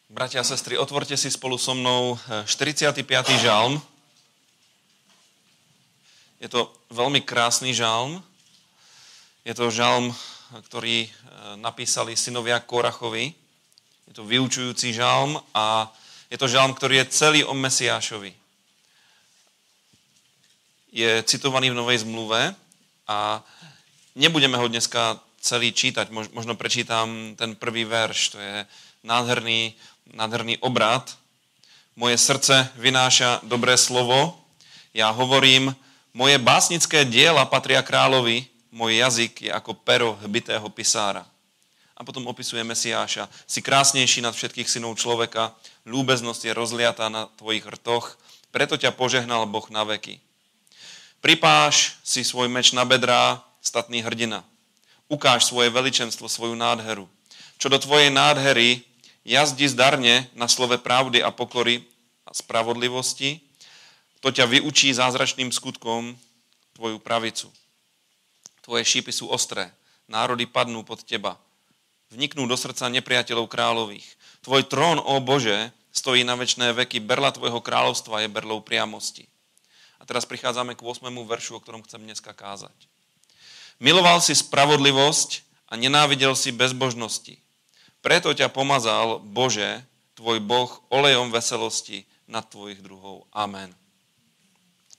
Bratia a sestry, otvorte si spolu so mnou 45. žalm. Je to veľmi krásny žalm. Je to žalm, ktorý napísali synovia Korachovi. Je to vyučujúci žalm a je to žalm, ktorý je celý o Mesiášovi. Je citovaný v Novej zmluve a nebudeme ho dneska celý čítať. Možno prečítam ten prvý verš. To je nádherný obrad. Moje srdce vynáša dobré slovo. Ja hovorím, moje básnické diela patria kráľovi, môj jazyk je ako pero hbitého pisára. A potom opisuje Mesiáša. Si krásnejší nad všetkých synov človeka, ľúbeznosť je rozliatá na tvojich rtoch, preto ťa požehnal Boh na veky. Pripáš si svoj meč na bedrá, statný hrdina. Ukáž svoje veličenstvo, svoju nádheru. Čo do tvojej nádhery, jazdi zdarne na slove pravdy a pokory a spravodlivosti, to ťa vyučí zázračným skutkom tvoju pravicu. Tvoje šípy sú ostré, národy padnú pod teba. Vniknú do srdca nepriateľov kráľových. Tvoj trón, ó Bože, stojí na večné veky, berla tvojho kráľovstva je berlou priamosti. A teraz prichádzame k 8. veršu, o ktorom chcem dneska kázať. Miloval si spravodlivosť a nenávidel si bezbožnosti. Preto ťa pomazal, Bože, tvoj Boh, olejom veselosti nad tvojich druhov. Amen.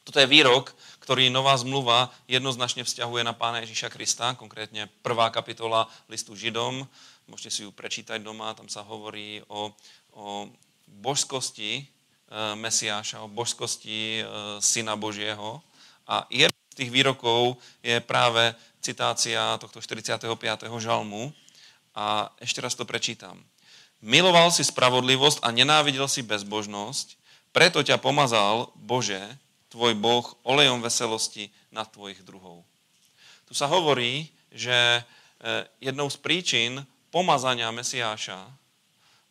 Toto je výrok, ktorý Nová zmluva jednoznačne vzťahuje na Pána Ježiša Krista, konkrétne 1. kapitola listu Židom. Môžete si ju prečítať doma, tam sa hovorí o božskosti Mesiáša, o božskosti Syna Božieho. A jeden z tých výrokov je práve citácia tohto 45. žalmu. A ešte raz to prečítam. Miloval si spravodlivosť a nenávidel si bezbožnosť, preto ťa pomazal, Bože, tvoj Boh, olejom veselosti nad tvojich druhov. Tu sa hovorí, že jednou z príčin pomazania Mesiáša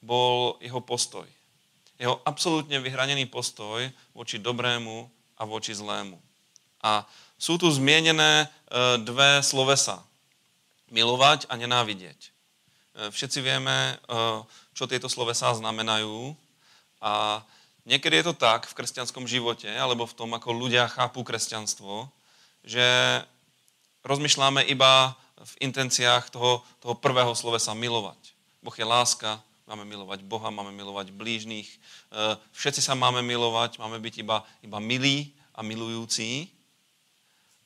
bol jeho postoj. Jeho absolútne vyhranený postoj voči dobrému a voči zlému. A sú tu zmienené dve slovesa. Milovať a nenávidieť. Všetci vieme, čo tieto slovesá znamenajú a niekedy je to tak v kresťanskom živote alebo v tom, ako ľudia chápu kresťanstvo, že rozmýšľame iba v intenciách toho prvého slovesa milovať. Boh je láska, máme milovať Boha, máme milovať blížnych, všetci sa máme milovať, máme byť iba milí a milujúci.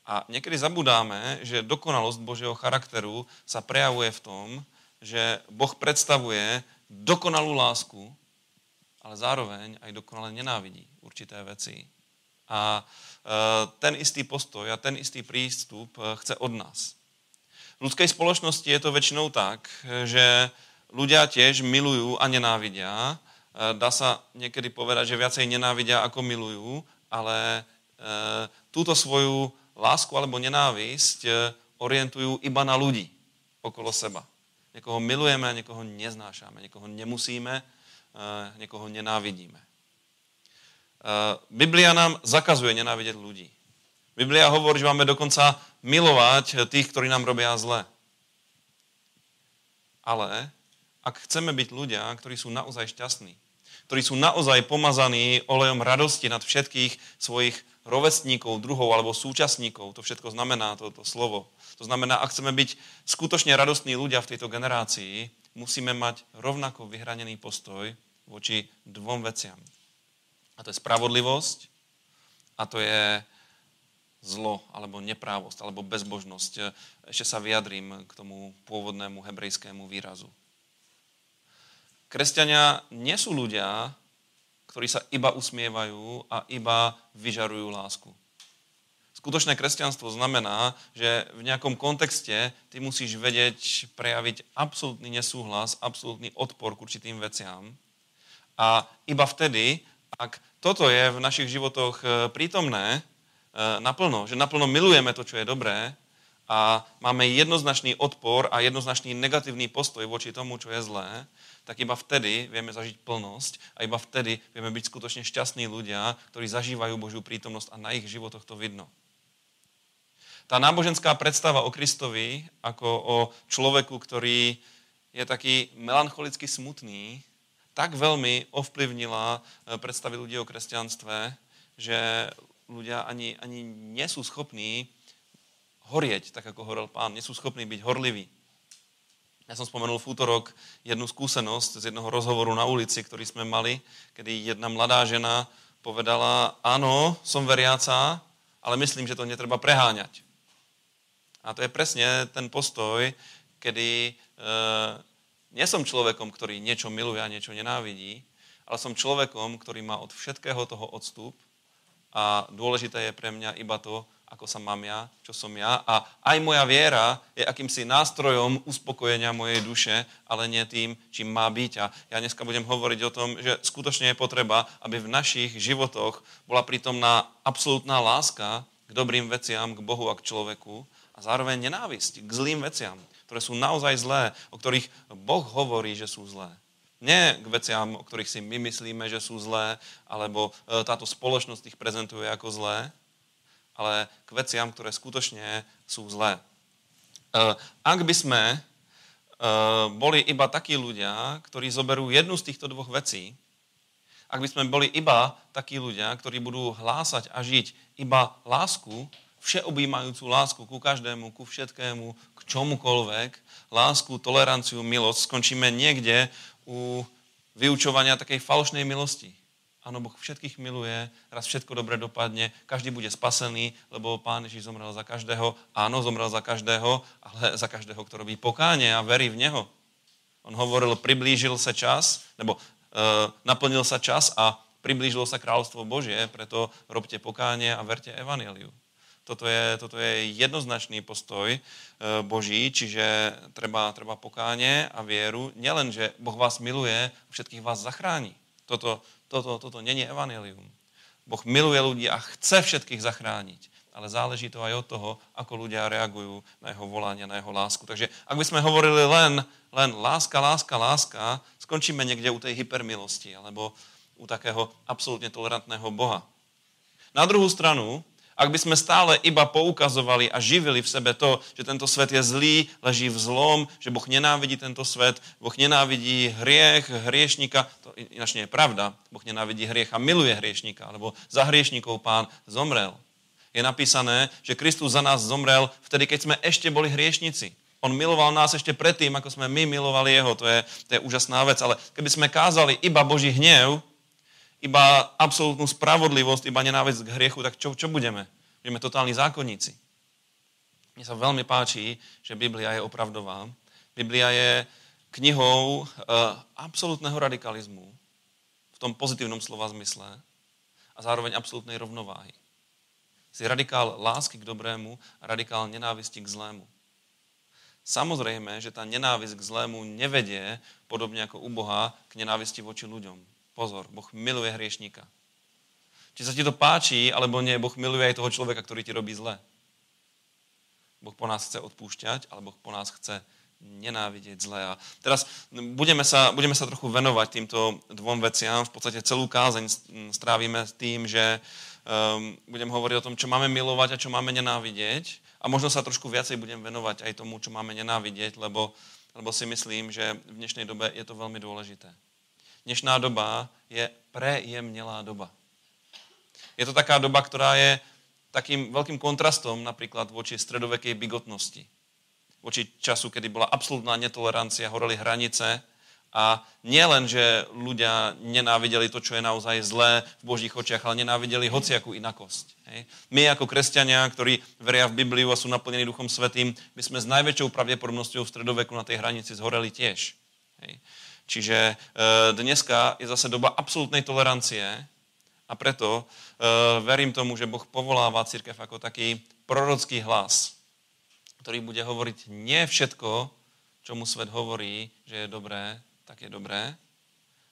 A niekedy zabudáme, že dokonalosť Božieho charakteru sa prejavuje v tom, že Boh predstavuje dokonalú lásku, ale zároveň aj dokonale nenávidí určité veci. A ten istý postoj a ten istý prístup chce od nás. V ľudskej spoločnosti je to väčšinou tak, že ľudia tiež milujú a nenávidia. Dá sa niekedy povedať, že viacej nenávidia ako milujú, ale túto svoju lásku alebo nenávisť orientujú iba na ľudí okolo seba. Niekoho milujeme, niekoho neznášame, niekoho nemusíme, niekoho nenávidíme. Biblia nám zakazuje nenávidieť ľudí. Biblia hovorí, že máme dokonca milovať tých, ktorí nám robia zle. Ale ak chceme byť ľudia, ktorí sú naozaj šťastní, ktorí sú naozaj pomazaní olejom radosti nad všetkých svojich rovesníkov, druhov alebo súčasníkov, to všetko znamená toto slovo. To znamená, ak chceme byť skutočne radostní ľudia v tejto generácii, musíme mať rovnako vyhranený postoj voči dvom veciam. A to je spravodlivosť a to je zlo, alebo neprávosť, alebo bezbožnosť. Ešte sa vyjadrím k tomu pôvodnému hebrejskému výrazu. Kresťania nie sú ľudia, ktorí sa iba usmievajú a iba vyžarujú lásku. Skutočné kresťanstvo znamená, že v nejakom kontexte ty musíš vedieť prejaviť absolútny nesúhlas, absolútny odpor k určitým veciam. A iba vtedy, ak toto je v našich životoch prítomné naplno, že naplno milujeme to, čo je dobré a máme jednoznačný odpor a jednoznačný negatívny postoj voči tomu, čo je zlé, tak iba vtedy vieme zažiť plnosť a iba vtedy vieme byť skutočne šťastní ľudia, ktorí zažívajú Božiu prítomnosť a na ich životoch to vidno. Tá náboženská predstava o Kristovi ako o človeku, ktorý je taký melancholicky smutný, tak veľmi ovplyvnila predstavy ľudí o kresťanstve, že ľudia ani nie sú schopní horieť, tak ako horel Pán. Nie sú schopní byť horliví. Ja som spomenul v útorok jednu skúsenosť z jednoho rozhovoru na ulici, ktorý sme mali, kedy jedna mladá žena povedala, áno, som veriaca, ale myslím, že to netreba preháňať. A to je presne ten postoj, kedy nie som človekom, ktorý niečo miluje a niečo nenávidí, ale som človekom, ktorý má od všetkého toho odstup a dôležité je pre mňa iba to, ako sa mám ja, čo som ja. A aj moja viera je akýmsi nástrojom uspokojenia mojej duše, ale nie tým, čím má byť. A ja dneska budem hovoriť o tom, že skutočne je potreba, aby v našich životoch bola prítomná absolútna láska k dobrým veciam, k Bohu a k človeku a zároveň nenávisť k zlým veciam, ktoré sú naozaj zlé, o ktorých Boh hovorí, že sú zlé. Nie k veciam, o ktorých si my myslíme, že sú zlé, alebo táto spoločnosť ich prezentuje ako zlé, ale k veciam, ktoré skutočne sú zlé. Ak by sme boli iba takí ľudia, ktorí zoberú jednu z týchto dvoch vecí, ak by sme boli iba takí ľudia, ktorí budú hlásať a žiť iba lásku, všeobjímajúcu lásku ku každému, ku všetkému, k čomukoľvek, lásku, toleranciu, milosť, skončíme niekde u vyučovania takej falošnej milosti. Áno, Boh všetkých miluje, raz všetko dobre dopadne, každý bude spasený, lebo Pán Ježiš zomrel za každého. Áno, zomrel za každého, ale za každého, kto robí pokánie a verí v Neho. On hovoril, priblížil sa čas, naplnil sa čas a priblížilo sa kráľovstvo Božie, preto robte pokánie a verte evanjeliu. Toto je jednoznačný postoj Boží, čiže treba pokánie a vieru. Nielen, že Boh vás miluje, všetkých vás zachráni. Toto nie je evanjelium. Boh miluje ľudí a chce všetkých zachrániť, ale záleží to aj od toho, ako ľudia reagujú na jeho volanie, na jeho lásku. Takže ak by sme hovorili len láska, skončíme niekde u tej hypermilosti alebo u takého absolútne tolerantného Boha. Na druhú stranu, ak by sme stále iba poukazovali a živili v sebe to, že tento svet je zlý, leží v zlom, že Boh nenávidí tento svet, Boh nenávidí hriech, hriešnika, to ináč nie je pravda, Boh nenávidí hriech a miluje hriešnika, alebo za hriešnikov Pán zomrel. Je napísané, že Kristus za nás zomrel vtedy, keď sme ešte boli hriešnici. On miloval nás ešte predtým, ako sme my milovali jeho, to je úžasná vec, ale keby sme kázali iba Boží hnev, iba absolútnu spravodlivosť, iba nenávisť k hriechu, tak čo budeme? Budeme totálni zákonníci. Mne sa veľmi páči, že Biblia je opravdová. Biblia je knihou absolútneho radikalizmu, v tom pozitívnom slova zmysle, a zároveň absolútnej rovnováhy. Si radikál lásky k dobrému a radikál nenávisti k zlému. Samozrejme, že tá nenávisť k zlému nevedie, podobne ako u Boha, k nenávisti voči ľuďom. Pozor, Boh miluje hriešníka. Či sa ti to páči, alebo nie, Boh miluje aj toho človeka, ktorý ti robí zle. Boh po nás chce odpúšťať, ale Boh po nás chce nenávidieť zle. A teraz budeme sa trochu venovať týmto dvom veciam. V podstate celú kázeň strávime tým, že budem hovoriť o tom, čo máme milovať a čo máme nenávidieť. A možno sa trošku viacej budem venovať aj tomu, čo máme nenávidieť, lebo si myslím, že v dnešnej dobe je to veľmi dôležité. Dnešná doba je prejemnelá doba. Je to taká doba, ktorá je takým veľkým kontrastom napríklad voči stredovekej bigotnosti. Voči času, kedy bola absolútna netolerancia, horeli hranice a nie len, že ľudia nenávideli to, čo je naozaj zlé v Božích očiach, ale nenávideli hociakú inakosť. Hej. My ako kresťania, ktorí veria v Bibliu a sú naplnení Duchom Svätým, my sme s najväčšou pravdepodobnosťou v stredoveku na tej hranici zhoreli tiež. Hej. Čiže dneska je zase doba absolútnej tolerancie a preto verím tomu, že Boh povoláva cirkev ako taký prorocký hlas, ktorý bude hovoriť nie všetko, čomu svet hovorí, že je dobré, tak je dobré.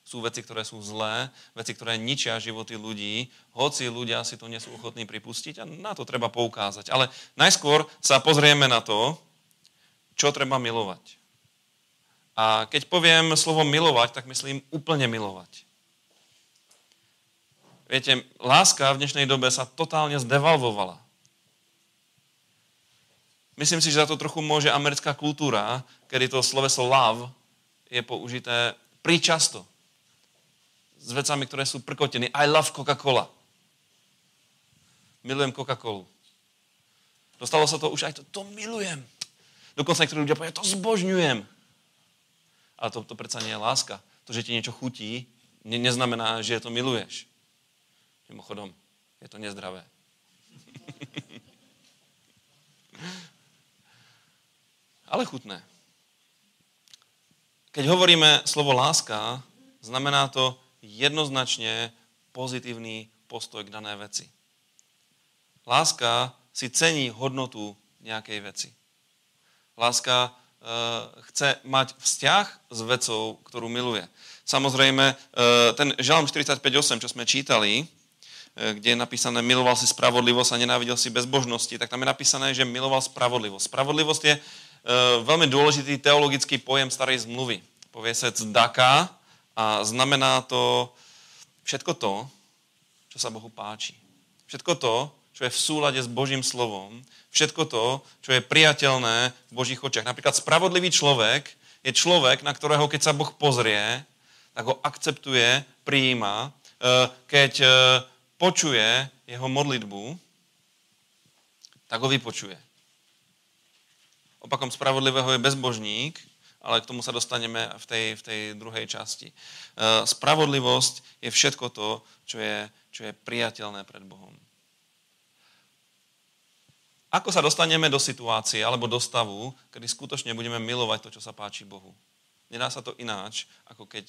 Sú veci, ktoré sú zlé, veci, ktoré ničia životy ľudí, hoci ľudia si to nie sú ochotní pripustiť a na to treba poukázať. Ale najskôr sa pozrieme na to, čo treba milovať. A keď poviem slovo milovať, tak myslím úplne milovať. Viete, láska v dnešnej dobe sa totálne zdevalvovala. Myslím si, že za to trochu môže americká kultúra, kedy to sloveso love je použité príčasto. s vecami, ktoré sú prkotiny. I love Coca-Cola. Milujem Coca-Colu. Dostalo sa to už aj to milujem. Dokonca niektorí ľudia povedia, to zbožňujem. Ale to predsa nie je láska. To, že ti niečo chutí, neznamená, že to miluješ. Mimochodom, je to nezdravé. Ale chutné. Keď hovoríme slovo láska, znamená to jednoznačne pozitívny postoj k dané veci. Láska si cení hodnotu nejakej veci. Láska chce mať vzťah s vecou, ktorú miluje. Samozrejme, ten Žalm 45.8, čo sme čítali, kde je napísané, miloval si spravodlivosť a nenávidel si bezbožnosti, tak tam je napísané, že miloval spravodlivosť. Spravodlivosť je veľmi dôležitý teologický pojem starej zmluvy. Povie sa cdaka a znamená to všetko to, čo sa Bohu páči. Všetko to, čo je v súlade s Božím slovom. Všetko to, čo je priateľné v Božích očiach. Napríklad spravodlivý človek je človek, na ktorého keď sa Boh pozrie, tak ho akceptuje, prijíma. Keď počuje jeho modlitbu, tak ho vypočuje. Opakom spravodlivého je bezbožník, ale k tomu sa dostaneme v tej druhej časti. Spravodlivosť je všetko to, čo je priateľné pred Bohom. Ako sa dostaneme do situácie alebo do stavu, kedy skutočne budeme milovať to, čo sa páči Bohu? Nedá sa to ináč, ako keď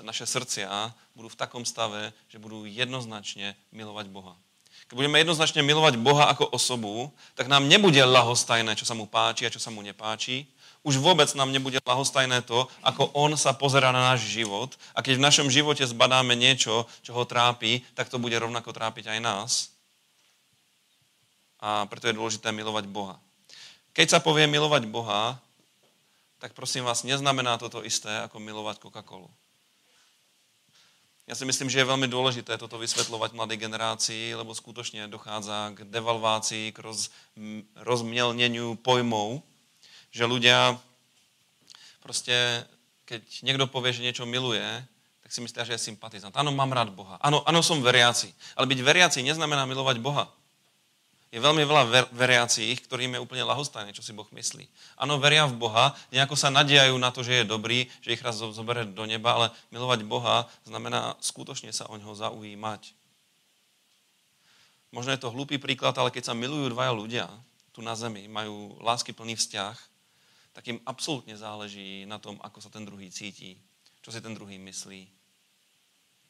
naše srdcia budú v takom stave, že budú jednoznačne milovať Boha. Keď budeme jednoznačne milovať Boha ako osobu, tak nám nebude ľahostajné, čo sa mu páči a čo sa mu nepáči. Už vôbec nám nebude ľahostajné to, ako on sa pozerá na náš život. A keď v našom živote zbadáme niečo, čo ho trápi, tak to bude rovnako trápiť aj nás. A preto je dôležité milovať Boha. Keď sa povie milovať Boha, tak prosím vás, neznamená toto isté, ako milovať Coca-Colu. Ja si myslím, že je veľmi dôležité toto vysvetľovať mladej generácii, lebo skutočne dochádza k devalvácii, k rozmielneniu pojmov, že ľudia proste, keď niekto povie, že niečo miluje, tak si myslia, že je sympatizant. Áno, mám rád Boha. Áno, som veriaci. Ale byť veriaci neznamená milovať Boha. Je veľmi veľa veriacich, ktorým je úplne ľahostajné, čo si Boh myslí. Áno, veria v Boha, nejako sa nadiajú na to, že je dobrý, že ich raz zoberie do neba, ale milovať Boha znamená skutočne sa o ňoho zaujímať. Možno je to hlúpy príklad, ale keď sa milujú dvaja ľudia tu na zemi, majú láskyplný vzťah, tak im absolútne záleží na tom, ako sa ten druhý cíti, čo si ten druhý myslí,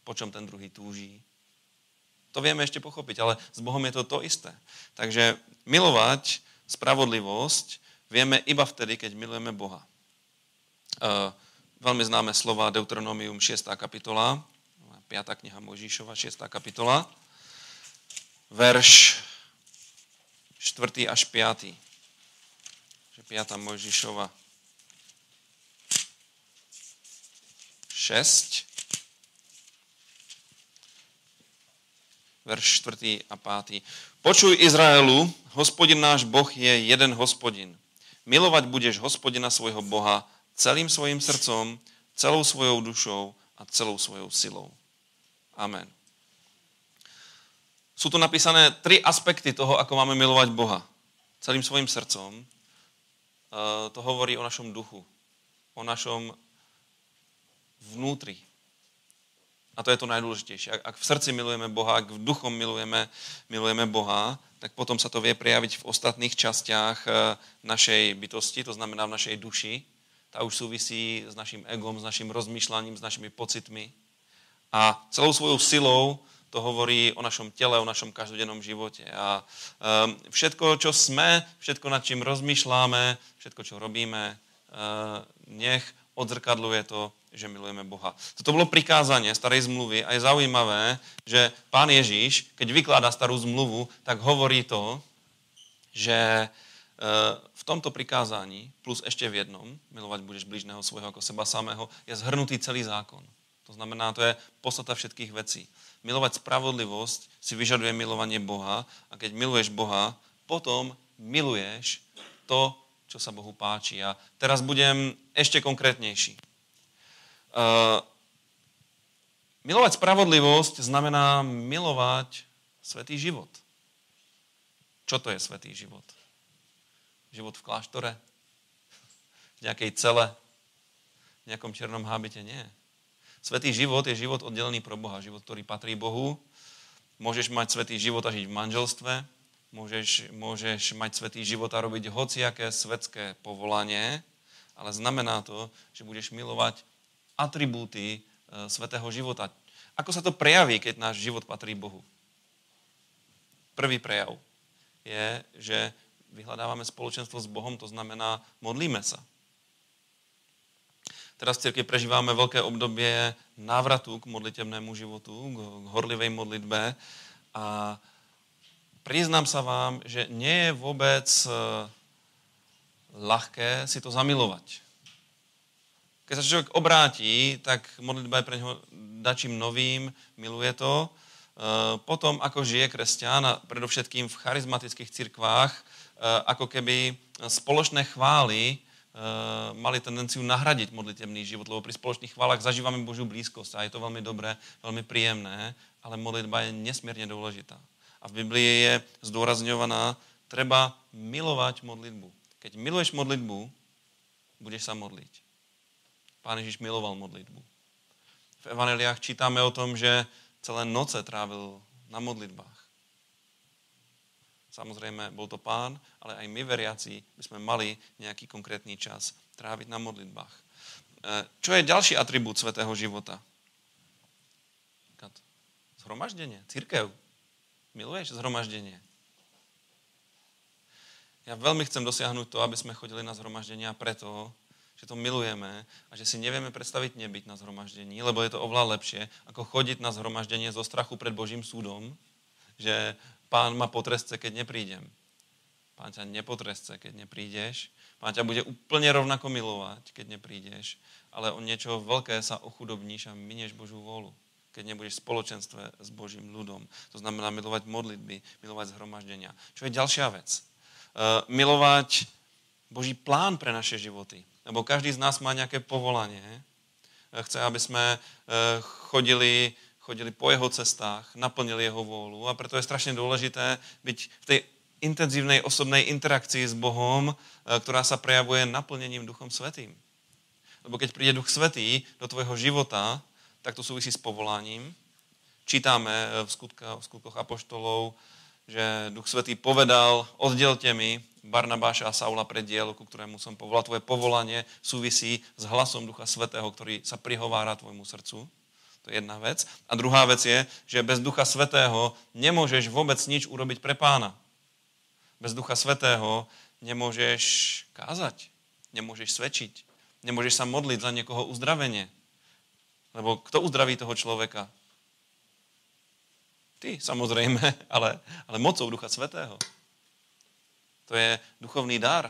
po čom ten druhý túží. To vieme ešte pochopiť, ale s Bohom je to isté. Takže milovať spravodlivosť vieme iba vtedy, keď milujeme Boha. Veľmi známe slova Deuteronomium 6. kapitola, 5. kniha Mojžišova, 6. kapitola, verš 4. až 5. 5. Mojžišova 6. Verš 4. a 5. Počuj Izraelu, Hospodin náš Boh je jeden Hospodin. Milovať budeš Hospodina svojho Boha celým svojim srdcom, celou svojou dušou a celou svojou silou. Amen. Sú tu napísané 3 aspekty toho, ako máme milovať Boha. Celým svojim srdcom. To hovorí o našom duchu, o našom vnútri. A to je to najdôležitejšie. Ak v srdci milujeme Boha, ak v duchom milujeme Boha, tak potom sa to vie prejaviť v ostatných častiach našej bytosti, to znamená v našej duši. Tá už súvisí s našim egom, s našim rozmýšľaním, s našimi pocitmi. A celou svojou silou to hovorí o našom tele, o našom každodennom živote. A všetko, čo sme, všetko, nad čím rozmýšľame, všetko, čo robíme, nech odzrkadluje to, že milujeme Boha. Toto bolo prikázanie starej zmluvy a je zaujímavé, že Pán Ježiš, keď vykladá starú zmluvu, tak hovorí to, že v tomto prikázaní, plus ešte v jednom, milovať budeš bližného svojho ako seba samého, je zhrnutý celý zákon. To znamená, to je podstata všetkých vecí. Milovať spravodlivosť si vyžaduje milovanie Boha a keď miluješ Boha, potom miluješ to, čo sa Bohu páči. A teraz budem ešte konkrétnejší. Milovať spravodlivosť znamená milovať svätý život. Čo to je svätý život? Život v kláštore? V nejakej cele? V nejakom černom hábite? Nie. Svätý život je život oddelený pro Boha. Život, ktorý patrí Bohu. Môžeš mať svätý život a žiť v manželstve. Môžeš mať svätý život a robiť hociaké svetské povolanie. Ale znamená to, že budeš milovať atribúty svätého života. Ako sa to prejaví, keď náš život patrí Bohu? Prvý prejav je, že vyhľadávame spoločenstvo s Bohom, to znamená modlíme sa. Teraz v cirkvi prežívame veľké obdobie návratu k modlitebnému životu, k horlivej modlitbe a priznám sa vám, že nie je vôbec ľahké si to zamilovať. Keď sa človek obráti, tak modlitba je pre neho dačím novým, miluje to. Potom, ako žije kresťan, a predovšetkým v charizmatických cirkvách, ako keby spoločné chvály mali tendenciu nahradiť modlitebný život, lebo pri spoločných chválach zažívame Božiu blízkosť a je to veľmi dobré, veľmi príjemné, ale modlitba je nesmierne dôležitá. A v Biblii je zdôrazňovaná, treba milovať modlitbu. Keď miluješ modlitbu, budeš sa modliť. Pán Ježiš miloval modlitbu. V evanjeliách čítame o tom, že celé noce trávil na modlitbách. Samozrejme, bol to Pán, ale aj my, veriaci, by sme mali nejaký konkrétny čas tráviť na modlitbách. Čo je ďalší atribút svätého života? Zhromaždenie, cirkev. Miluješ zhromaždenie? Ja veľmi chcem dosiahnuť to, aby sme chodili na zhromaždenia preto, že to milujeme a že si nevieme predstaviť nebyť na zhromaždení, lebo je to oveľa lepšie, ako chodiť na zhromaždenie zo strachu pred Božím súdom, že Pán ma potrestce, keď neprídem. Pán ťa nepotrestce, keď neprídeš. Pán ťa bude úplne rovnako milovať, keď neprídeš, ale o niečo veľké sa ochudobníš a minieš Božiu vôľu, keď nebudeš v spoločenstve s Božím ľudom. To znamená milovať modlitby, milovať zhromaždenia. Čo je ďalšia vec? Milovať Boží plán pre naše životy. Lebo každý z nás má nejaké povolanie. Chce, aby sme chodili po jeho cestách, naplnili jeho vôľu a preto je strašne dôležité byť v tej intenzívnej osobnej interakcii s Bohom, ktorá sa prejavuje naplnením Duchom Svätým. Lebo keď príde Duch Svätý do tvojho života, tak to súvisí s povolaním. Čítame v skutkoch apoštolov, že Duch Svätý povedal, oddielte mi Barnabáša a Saula pre dielo, ku ktorému som povolal. Tvoje povolanie súvisí s hlasom Ducha Svätého, ktorý sa prihovára tvojmu srdcu. To je jedna vec. A druhá vec je, že bez Ducha Svätého nemôžeš vôbec nič urobiť pre Pána. Bez Ducha Svätého nemôžeš kázať, nemôžeš svedčiť, nemôžeš sa modliť za niekoho uzdravenie. Lebo kto uzdraví toho človeka? Ty, samozrejme, ale mocou Ducha Svätého. To je duchovný dar.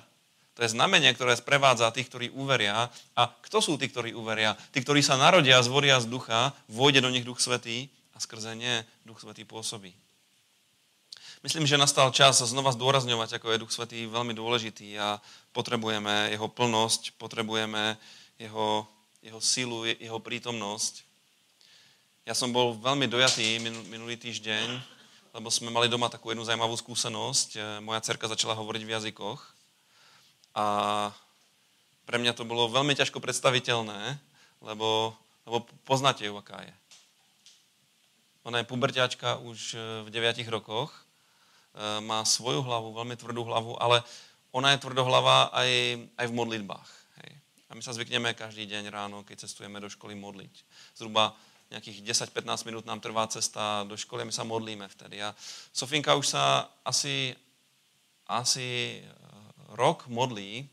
To je znamenie, ktoré sprevádza tých, ktorí uveria. A kto sú tí, ktorí uveria? Tí, ktorí sa narodia, zvoria z ducha, vôjde do nich Duch Svätý a skrze ne Duch Svätý pôsobí. Myslím, že nastal čas znova zdôrazňovať, ako je Duch Svätý veľmi dôležitý a potrebujeme jeho plnosť, potrebujeme jeho silu, jeho prítomnosť. Ja som bol veľmi dojatý minulý týždeň, lebo sme mali doma takú jednu zaujímavú skúsenosť. Moja dcerka začala hovoriť v jazykoch a pre mňa to bolo veľmi ťažko predstaviteľné, lebo poznáte ju, aká je. Ona je puberťáčka už v 9 rokoch, má svoju hlavu, veľmi tvrdú hlavu, ale ona je tvrdohlava aj v modlitbách. Hej. A my sa zvykneme každý deň ráno, keď cestujeme do školy, modliť. Zhruba nejakých 10-15 minút nám trvá cesta do školy a my sa modlíme vtedy. A Sofinka už sa asi rok modlí,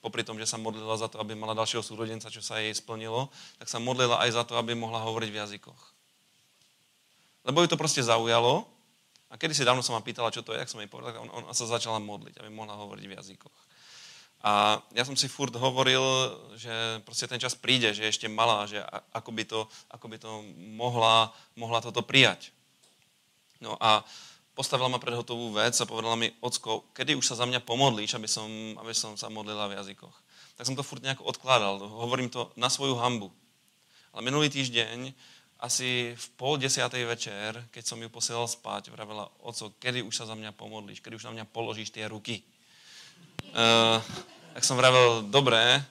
popri tom, že sa modlila za to, aby mala ďalšieho súrodenca, čo sa jej splnilo, tak sa modlila aj za to, aby mohla hovoriť v jazykoch. Lebo ju to proste zaujalo a kedysi dávno som ma pýtala, čo to je, tak som jej povedal, tak ona sa začala modliť, aby mohla hovoriť v jazykoch. A ja som si furt hovoril, že proste ten čas príde, že je ešte malá, že ako by to mohla toto prijať. No a postavila ma pred hotovú vec a povedala mi, Ocko, kedy už sa za mňa pomodlíš, aby som sa modlila v jazykoch. Tak som to furt nejako odkládal, hovorím to na svoju hanbu. Ale minulý týždeň asi v 9:30 večer, keď som ju posielal spať, vravela, oco, kedy už sa za mňa pomodlíš, kedy už na mňa položíš tie ruky. Tak som vravel, dobré,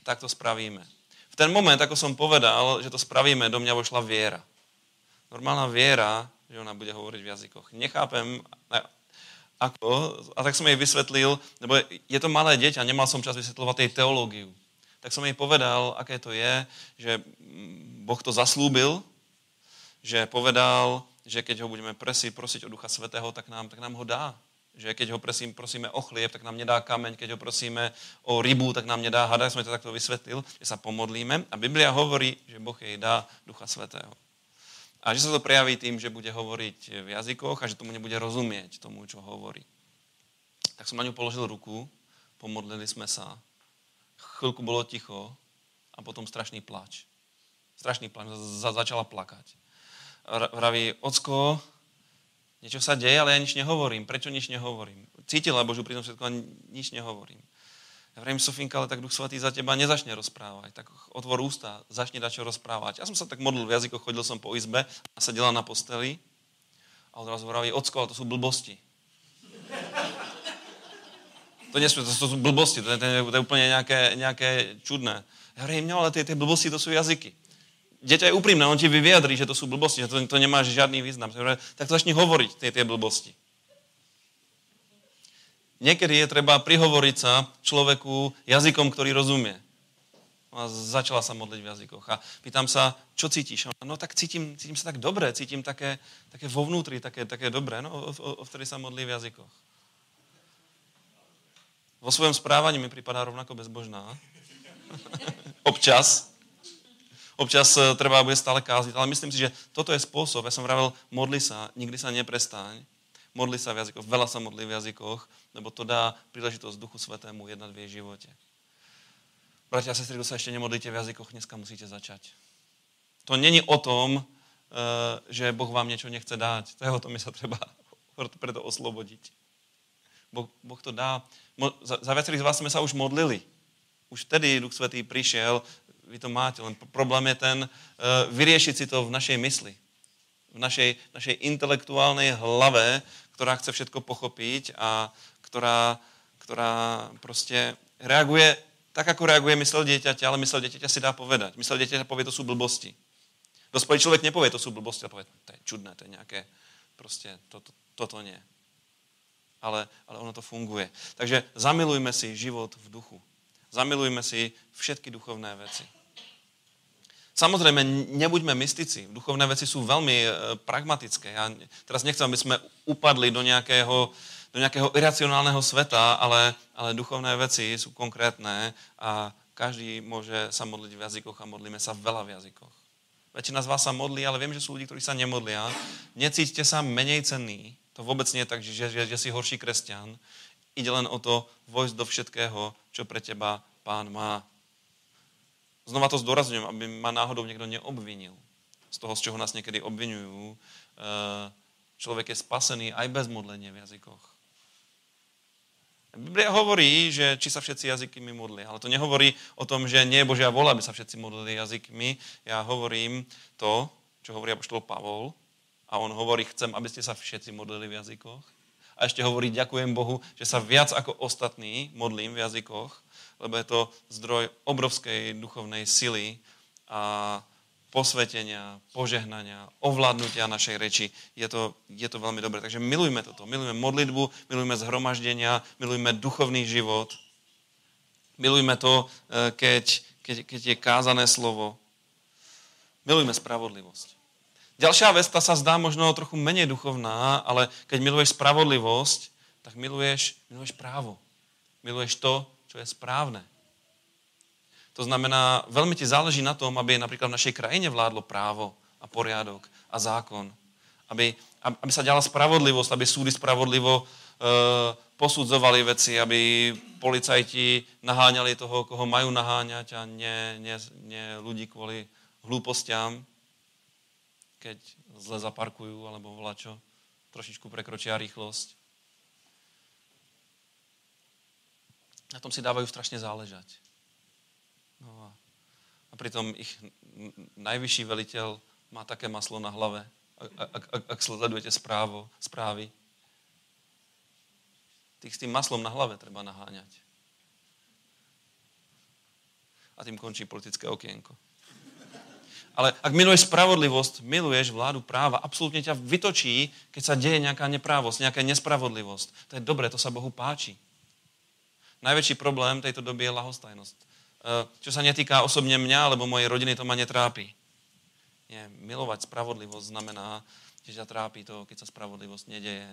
tak to spravíme. V ten moment, ako som povedal, že to spravíme, do mňa vošla viera. Normálna viera, že ona bude hovoriť v jazykoch. Nechápem, ako, a tak som jej vysvetlil, lebo je to malé dieťa, nemal som čas vysvetľovať tej teológiu. Tak som jej povedal, aké to je, že Boh to zaslúbil, že povedal, že keď ho budeme prosiť o Ducha Svätého, tak nám ho dá. Že keď ho prosíme o chlieb, tak nám nedá kameň, keď ho prosíme o rybu, tak nám nedá hada. Som jej to takto vysvetlil, že sa pomodlíme. A Biblia hovorí, že Boh jej dá Ducha Svätého. A že sa to prejaví tým, že bude hovoriť v jazykoch a že tomu nebude rozumieť tomu, čo hovorí. Tak som na ňu položil ruku, pomodlili sme sa. Chvíľku bolo ticho a potom strašný plač. Začala plakať. Vraví, ocko, niečo sa deje, ale ja nič nehovorím. Prečo nič nehovorím? Cítila Božiu prítomnosť, ale nič nehovorím. Ja vravím, Sofinka, ale tak Duch Svätý za teba nezačne rozprávať. Tak otvor ústa, začni dať čo rozprávať. Ja som sa tak modlil v jazykoch, chodil som po izbe a sedela na posteli a odrazu vraví, ocko, ale to sú blbosti. To sú blbosti, to je úplne nejaké čudné. Ja vravím, no ale tie blbosti, to sú jazyky. Dieťa je úprimné, on ti vyjadrí, že to sú blbosti, že to nemá žiadny význam. Tak to začni hovoriť, tie blbosti. Niekedy je treba prihovoriť sa človeku jazykom, ktorý rozumie. A začala sa modliť v jazykoch. A pýtam sa, čo cítiš? No tak cítim sa tak dobre, cítim také vo vnútri, také dobré. No, vtedy sa modlí v jazykoch. Vo svojom správaní mi pripadá rovnako bezbožná. Občas treba bude stále káziť, ale myslím si, že toto je spôsob. Ja som vravel, modli sa, nikdy sa neprestaň. Modli sa v jazykoch, veľa sa modlí v jazykoch, lebo to dá príležitosť Duchu Svätému jednať v jej živote. Bratia a sestry, kto sa ešte nemodlíte v jazykoch, dneska musíte začať. To není o tom, že Boh vám niečo nechce dať. To je o tom, že sa treba preto oslobodiť. Boh to dá. Za viacerých z vás sme sa už modlili. Už vtedy Duch Svätý prišiel, vy to máte, len problém je ten vyriešiť si to v našej mysli. V našej intelektuálnej hlave, ktorá chce všetko pochopiť a ktorá proste reaguje tak, ako reaguje mysel dieťaťa, ale mysel dieťaťa si dá povedať. Mysel dieťaťa povie, to sú blbosti. Dospelý človek nepovie, to sú blbosti, ale povie, to je čudné, to je nejaké, proste toto nie. Ale ono to funguje. Takže zamilujme si život v duchu. Zamilujme si všetky duchovné veci. Samozrejme, nebuďme mystici. Duchovné veci sú veľmi pragmatické. Ja teraz nechcem, aby sme upadli do nejakého iracionálneho sveta, ale duchovné veci sú konkrétne a každý môže sa modliť v jazykoch a modlíme sa veľa v jazykoch. Väčšina z vás sa modlí, ale viem, že sú ľudí, ktorí sa nemodlia. Necíťte sa menej cenní. To vôbec nie je tak, že si horší kresťan. Ide len o to vojsť do všetkého, čo pre teba Pán má. Znova to zdôrazňujem, aby ma náhodou niekto neobvinil. Z toho, z čoho nás niekedy obviňujú. Človek je spasený aj bez modlenia v jazykoch. Biblia hovorí, že či sa všetci jazykmi modlia, ale to nehovorí o tom, že nie je Božia vôľa, aby sa všetci modlili jazykmi. Ja hovorím to, čo hovorí apoštol Pavol, a on hovorí, chcem, aby ste sa všetci modlili v jazykoch. A ešte hovorí, ďakujem Bohu, že sa viac ako ostatní modlím v jazykoch, lebo je to zdroj obrovskej duchovnej sily a posvetenia, požehnania, ovládnutia našej reči. Je to veľmi dobré. Takže milujme toto. Milujme modlitbu, milujme zhromaždenia, milujme duchovný život. Milujme to, keď je kázané slovo. Milujme spravodlivosť. Ďalšia vec, tá sa zdá možno trochu menej duchovná, ale keď miluješ spravodlivosť, tak miluješ právo. Miluješ to, čo je správne. To znamená, veľmi ti záleží na tom, aby napríklad v našej krajine vládlo právo a poriadok a zákon. Aby sa diala spravodlivosť, aby súdy spravodlivo posudzovali veci, aby policajti naháňali toho, koho majú naháňať a nie ľudí kvôli hlúpostiam, keď zle zaparkujú alebo volačo, trošičku prekročia rýchlosť. Na tom si dávajú strašne záležať. No a pritom ich najvyšší veliteľ má také maslo na hlave, ak sledujete správy. Tých s tým maslom na hlave treba naháňať. A tým končí politické okienko. Ale ak miluješ spravodlivosť, miluješ vládu práva, absolútne ťa vytočí, keď sa deje nejaká neprávosť, nejaká nespravodlivosť. To je dobré, to sa Bohu páči. Najväčší problém tejto doby je ľahostajnosť. Čo sa netýka osobne mňa, alebo mojej rodiny, to ma netrápi. Nie, milovať spravodlivosť znamená, že ťa trápi to, keď sa spravodlivosť nedeje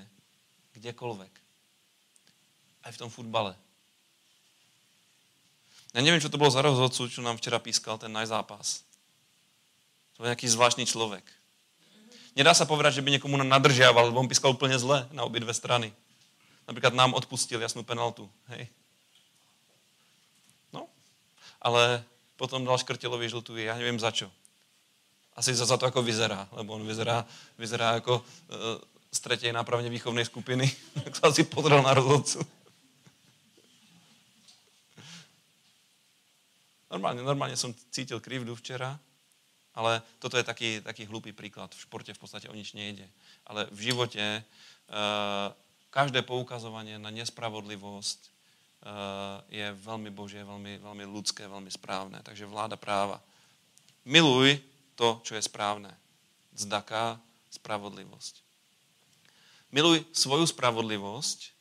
kdekoľvek. Aj v tom futbale. Ja neviem, čo to bolo za rozhodcu, čo nám včera pískal ten najzápas. To je nejaký zvláštny človek. Nedá sa povedať, že by niekomu nadržiaval, lebo on pískal úplne zle na obidve strany. Napríklad nám odpustil jasnú penaltu. Hej. No, ale potom dal Škrtelovi žltú, ja neviem za čo. Asi za to, ako vyzerá, lebo on vyzerá ako z tretej nápravne výchovnej skupiny. Tak sa asi pozrel na rozhodcu. Normálne som cítil krivdu včera, ale toto je taký hlúpy príklad. V športe v podstate o nič nejde. Ale v živote každé poukazovanie na nespravodlivosť je veľmi božie, veľmi, veľmi ľudské, veľmi správne. Takže vláda práva. Miluj to, čo je správne. Zdaká spravodlivosť. Miluj svoju spravodlivosť.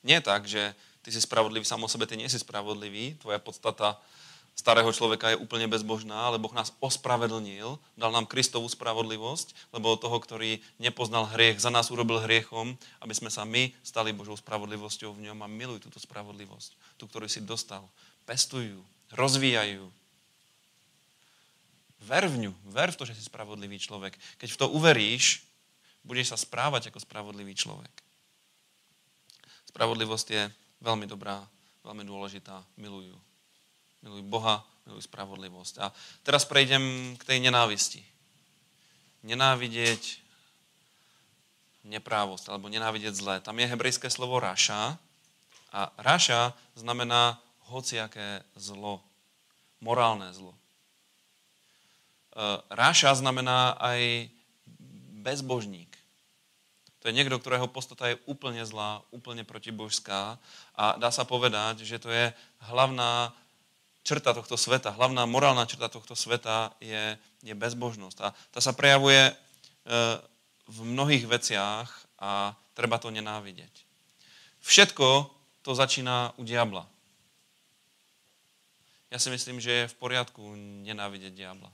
Nie tak, že ty si spravodlivý sám o sebe, ty nie si spravodlivý. Tvoja podstata starého človeka je úplne bezbožná, ale Boh nás ospravedlnil, dal nám Kristovú spravodlivosť, lebo toho, ktorý nepoznal hriech, za nás urobil hriechom, aby sme sa my stali Božou spravodlivosťou v ňom a miluj túto spravodlivosť, tú, ktorú si dostal. Pestuj ju, rozvíjaj ju. Ver v ňu, ver v to, že si spravodlivý človek. Keď v to uveríš, budeš sa správať ako spravodlivý človek. Spravodlivosť je veľmi dobrá, veľmi dôležitá, miluj ju. Miluj Boha, miluj spravodlivosť. A teraz prejdem k tej nenávisti. Nenávidieť neprávosť, alebo nenávidieť zlé. Tam je hebrejské slovo raša. A raša znamená hociaké zlo. Morálne zlo. Raša znamená aj bezbožník. To je niekto, ktorého podstata je úplne zlá, úplne protibožská. A dá sa povedať, že to je hlavná črta tohto sveta, hlavná morálna črta tohto sveta je bezbožnosť. A tá sa prejavuje v mnohých veciach a treba to nenávidieť. Všetko to začína u diabla. Ja si myslím, že je v poriadku nenávidieť diabla.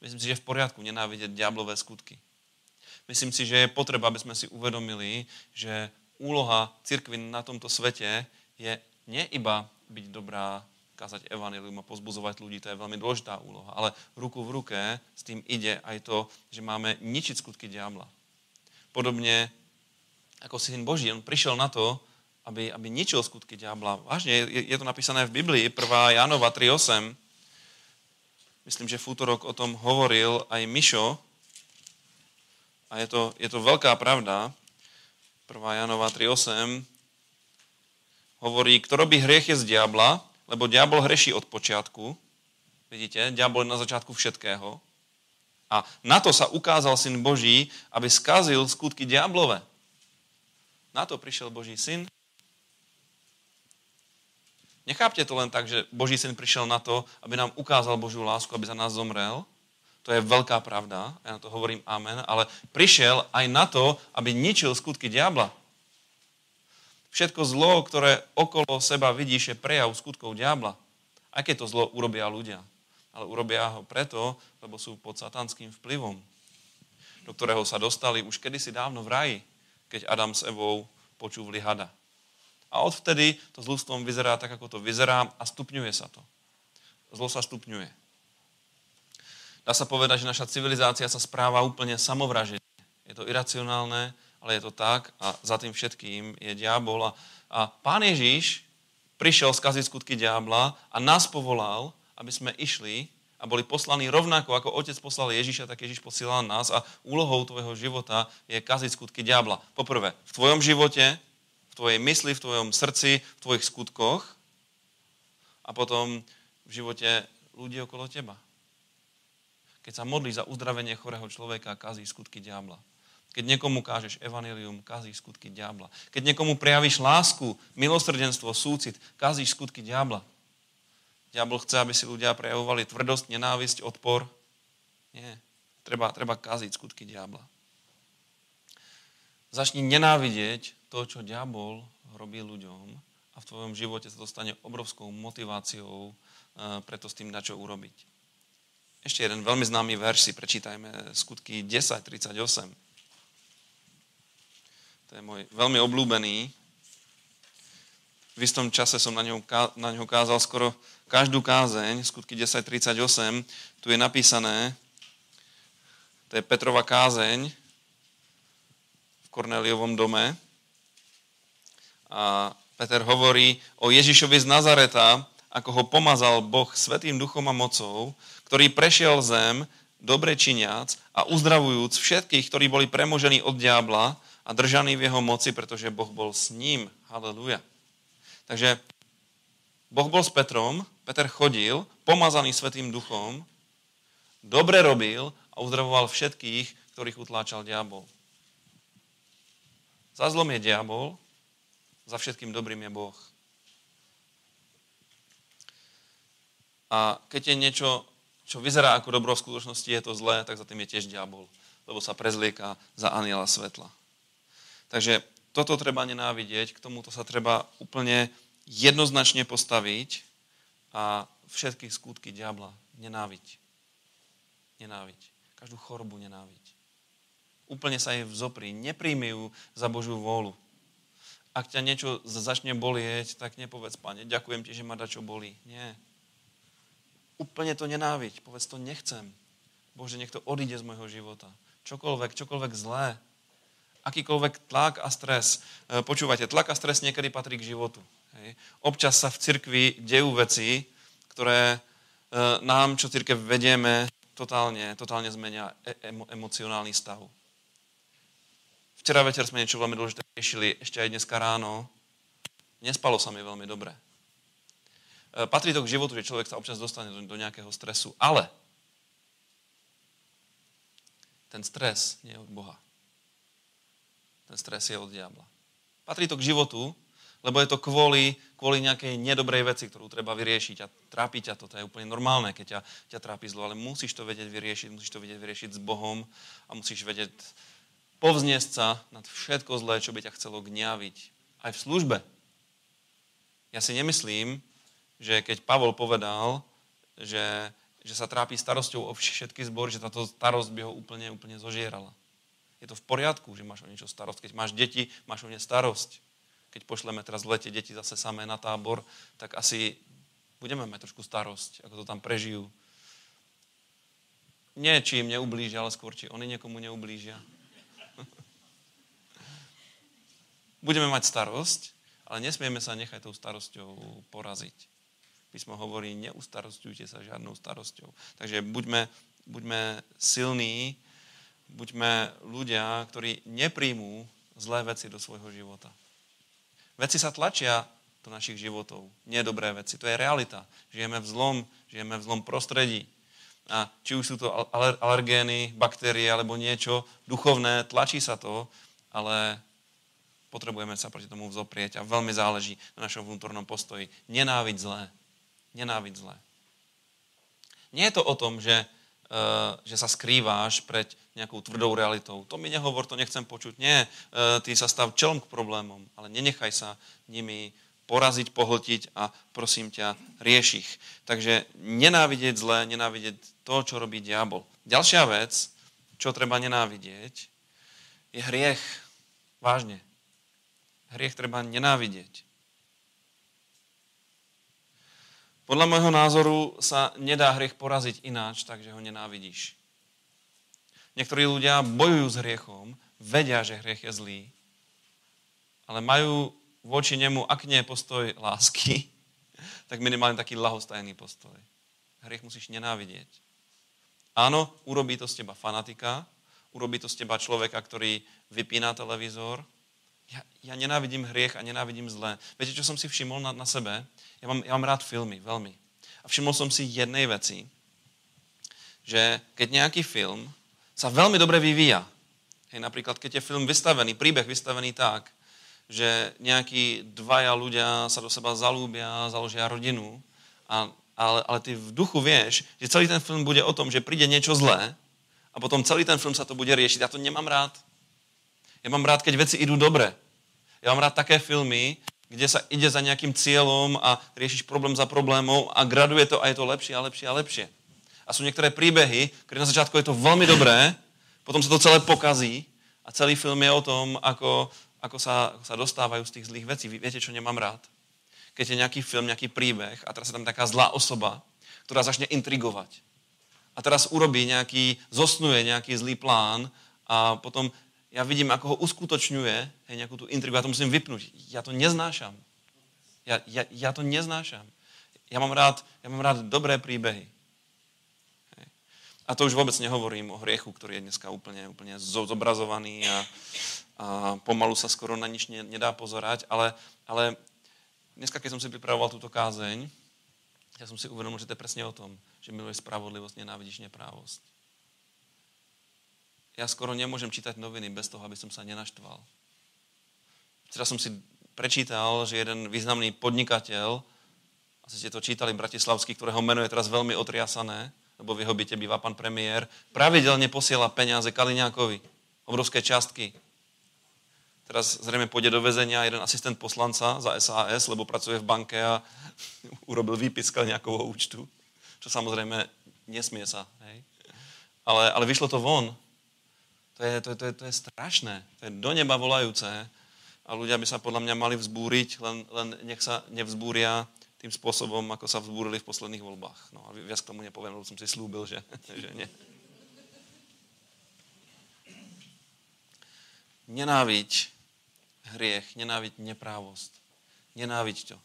Myslím si, že je v poriadku nenávidieť diablové skutky. Myslím si, že je potreba, aby sme si uvedomili, že úloha cirkvi na tomto svete je nie iba byť dobrá, kázať evanjelium a pozbudzovať ľudí, to je veľmi dôležitá úloha, ale ruku v ruke s tým ide aj to, že máme ničiť skutky diabla. Podobne ako Syn Boží, on prišiel na to, aby ničil skutky diabla. Vážne, je to napísané v Biblii, 1. Jánova 3.8. Myslím, že v útorok o tom hovoril aj Mišo. A je to veľká pravda. 1. Jánova 3.8 hovorí, kto robí hriech je z diabla, lebo diabol hreší od počiatku. Vidíte, diabol je na začiatku všetkého. A na to sa ukázal Syn Boží, aby skazil skutky diablové. Na to prišiel Boží Syn. Nechápte to len tak, že Boží Syn prišiel na to, aby nám ukázal Božiu lásku, aby za nás zomrel. To je veľká pravda, ja na to hovorím amen, ale prišiel aj na to, aby ničil skutky diabla. Všetko zlo, ktoré okolo seba vidíš, je prejav skutkov diabla. Aj keď to zlo urobia ľudia. Ale urobia ho preto, lebo sú pod satanským vplyvom, do ktorého sa dostali už kedysi dávno v raji, keď Adam s Evou počúvli hada. A odvtedy to s ľudstvom vyzerá tak, ako to vyzerá a stupňuje sa to. Zlo sa stupňuje. Dá sa povedať, že naša civilizácia sa správa úplne samovražedne. Je to iracionálne, ale je to tak a za tým všetkým je diabol. A Pán Ježiš prišiel skaziť skutky diabla a nás povolal, aby sme išli a boli poslaní rovnako, ako Otec poslal Ježiša, tak Ježiš posielal nás a úlohou tvojho života je kaziť skutky diabla. Poprvé, v tvojom živote, v tvojej mysli, v tvojom srdci, v tvojich skutkoch a potom v živote ľudí okolo teba. Keď sa modlíš za uzdravenie chorého človeka, kazíš skutky diabla. Keď niekomu kážeš evanjelium, kazíš skutky diabla. Keď niekomu prejavíš lásku, milosrdenstvo, súcit, kazíš skutky diabla. Diabol chce, aby si ľudia prejavovali tvrdosť, nenávisť, odpor. Nie. Treba kaziť skutky diabla. Začni nenávidieť to, čo diabol robí ľuďom a v tvojom živote sa to stane obrovskou motiváciou preto s tým, na čo urobiť. Ešte jeden veľmi známy verš si prečítajme, Skutky 10:38. To je môj veľmi obľúbený. V istom čase som na ňo kázal skoro každú kázeň, Skutky 10:38. Tu je napísané, to je Petrova kázeň v Kornéliovom dome. A Peter hovorí o Ježišovi z Nazareta, ako ho pomazal Boh Svätým duchom a mocou, ktorý prešiel zem, dobre činiac a uzdravujúc všetkých, ktorí boli premožení od diabla a držaní v jeho moci, pretože Boh bol s ním. Halelúja. Takže Boh bol s Petrom, Peter chodil, pomazaný Svätým duchom, dobre robil a uzdravoval všetkých, ktorých utláčal diabol. Za zlom je diabol, za všetkým dobrým je Boh. A keď je niečo, čo vyzerá ako dobro, v skutočnosti je to zlé, tak za tým je tiež diabol, lebo sa prezlieka za anjela svetla. Takže toto treba nenávidieť, k tomuto sa treba úplne jednoznačne postaviť a všetky skutky diabla nenáviť. Nenáviť. Každú chorobu nenáviť. Úplne sa jej vzopri. Nepríjmi ju za Božiu vôľu. Ak ťa niečo začne bolieť, tak nepovedz, Pane, ďakujem ti, že ma dačo bolí. Nie. Úplne to nenáviť. Povedz, to nechcem. Bože, nech to odíde z môjho života. Čokoľvek zlé. Akýkoľvek tlak a stres. Počúvajte, tlak a stres niekedy patrí k životu. Hej. Občas sa v cirkvi dejú veci, ktoré nám, čo cirkev vedieme, totálne zmenia emocionálny stav. Včera večer sme niečo veľmi dôležité riešili, ešte aj dneska ráno. Nespalo sa mi veľmi dobre. Patrí to k životu, že človek sa občas dostane do nejakého stresu, ale ten stres nie je od Boha. Ten stres je od diabla. Patrí to k životu, lebo je to kvôli nejakej nedobrej veci, ktorú treba vyriešiť a trápi ťa to. To je úplne normálne, keď ťa trápi zlo, ale musíš to vedieť vyriešiť s Bohom a musíš vedieť povzniesť sa nad všetko zlé, čo by ťa chcelo gňaviť. Aj v službe. Ja si nemyslím, že keď Pavol povedal, že sa trápi starosťou o všetky zbory, že táto starosť by ho úplne zožierala. Je to v poriadku, že máš o niečo starosť. Keď máš deti, máš o ne starosť. Keď pošleme teraz v lete deti zase samé na tábor, tak asi budeme mať trošku starosť, ako to tam prežijú. Nie, či im neublížia, ale skôr, či oni niekomu neublížia. Budeme mať starosť, ale nesmieme sa nechať tou starosťou poraziť. Písmo hovorí, neustarostujte sa žiadnou starosťou. Takže buďme silní, buďme ľudia, ktorí nepríjmú zlé veci do svojho života. Veci sa tlačia do našich životov. Nie dobré veci. To je realita. Žijeme v zlom prostredí. A či už sú to alergény, baktérie alebo niečo duchovné, tlačí sa to, ale potrebujeme sa proti tomu vzoprieť a veľmi záleží na našom vnútornom postoji. Nenáviď zlé. Nenáviď zlé. Nie je to o tom, že sa skrýváš pred nejakou tvrdou realitou. To mi nehovor, to nechcem počuť. Nie, ty sa stav čelom k problémom, ale nenechaj sa nimi poraziť, pohltiť a prosím ťa, rieš ich. Takže nenávidieť zlé, nenávidieť to, čo robí diabol. Ďalšia vec, čo treba nenávidieť, je hriech. Vážne. Hriech treba nenávidieť. Podľa môjho názoru sa nedá hriech poraziť ináč, takže ho nenávidíš. Niektorí ľudia bojujú s hriechom, vedia, že hriech je zlý, ale majú voči nemu, ak nie je postoj lásky, tak minimálne taký ľahostajný postoj. Hriech musíš nenávidieť. Áno, urobí to z teba fanatika, urobí to z teba človeka, ktorý vypína televízor. Ja nenávidím hriech a nenávidím zlé. Viete, čo som si všimol na sebe? Ja mám rád filmy, veľmi. A všimol som si jednej veci, že keď nejaký film sa veľmi dobre vyvíja, hej, napríklad keď je film vystavený, príbeh vystavený tak, že nejakí dvaja ľudia sa do seba zalúbia, založia rodinu, ale ty v duchu vieš, že celý ten film bude o tom, že príde niečo zlé a potom celý ten film sa to bude riešiť. Ja to nemám rád. Ja mám rád, keď veci idú dobre. Ja mám rád také filmy, kde sa ide za nejakým cieľom a riešiš problém za problémom a graduje to a je to lepšie a lepšie a lepšie. A sú niektoré príbehy, ktoré na začiatku je to veľmi dobré, potom sa to celé pokazí a celý film je o tom, ako sa dostávajú z tých zlých vecí. Vy viete, čo nemám rád? Keď je nejaký film, nejaký príbeh a teraz je tam taká zlá osoba, ktorá začne intrigovať. A teraz zosnuje nejaký zlý plán a potom ja vidím, ako ho uskutočňuje, hej, nejakú tú intrigu, ja to musím vypnúť. Ja to neznášam. Ja to neznášam. Ja mám rád dobré príbehy. Hej. A to už vôbec nehovorím o hriechu, ktorý je dneska úplne zobrazovaný a pomalu sa skoro na nič nedá pozerať, ale dneska, keď som si pripravoval túto kázeň, ja som si uvedomil, že to je presne o tom, že miluješ spravodlivosť, nenávidíš neprávosť. Ja skoro nemôžem čítať noviny bez toho, aby som sa nenaštval. Včera som si prečítal, že jeden významný podnikateľ, asi ste to čítali, bratislavský, ktorého meno je teraz veľmi otriasané, lebo v jeho byte býva pán premiér, pravidelne posiela peniaze Kaliňákovi. Obrovské častky. Teraz zrejme pôjde do väzenia jeden asistent poslanca za SAS, lebo pracuje v banke a urobil výpis Kaliňákovho účtu. Čo samozrejme nesmie sa. Hej. Ale vyšlo to von. To je strašné. To je do neba volajúce. A ľudia by sa podľa mňa mali vzbúriť, len nech sa nevzbúria tým spôsobom, ako sa vzbúrili v posledných voľbách. No a viac k tomu nepoviem, lebo som si slúbil, že nie. Nenáviď hriech, nenáviď neprávosť. Nenáviď to.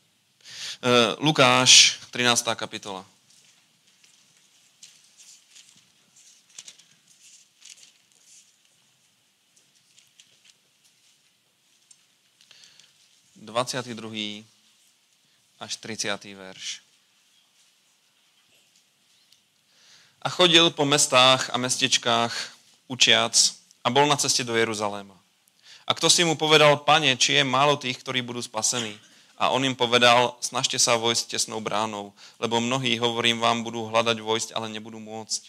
Lukáš, 13. kapitola. (22. až 30. verš. A chodil po mestách a mestečkách učiac a bol na ceste do Jeruzaléma. A kto si mu povedal, Pane, či je málo tých, ktorí budú spasení? A on im povedal, snažte sa vojsť tesnou bránou, lebo mnohí, hovorím vám, budú hľadať vojsť, ale nebudú môcť.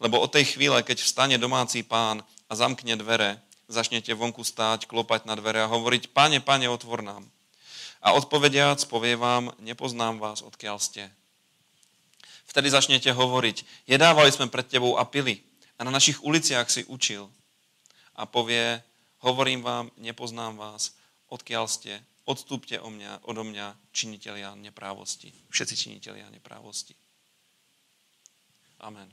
Lebo od tej chvíle, keď vstane domáci pán a zamkne dvere, začnete vonku stáť, klopať na dvere a hovoriť, Pane, Pane, otvor nám. A odpovediac, povie vám, nepoznám vás, odkiaľ ste. Vtedy začnete hovoriť, jedávali sme pred tebou a pili a na našich uliciach si učil. A povie, hovorím vám, nepoznám vás, odkiaľ ste, odstúpte odo mňa, činitelia neprávosti. Všetci činitelia neprávosti. Amen.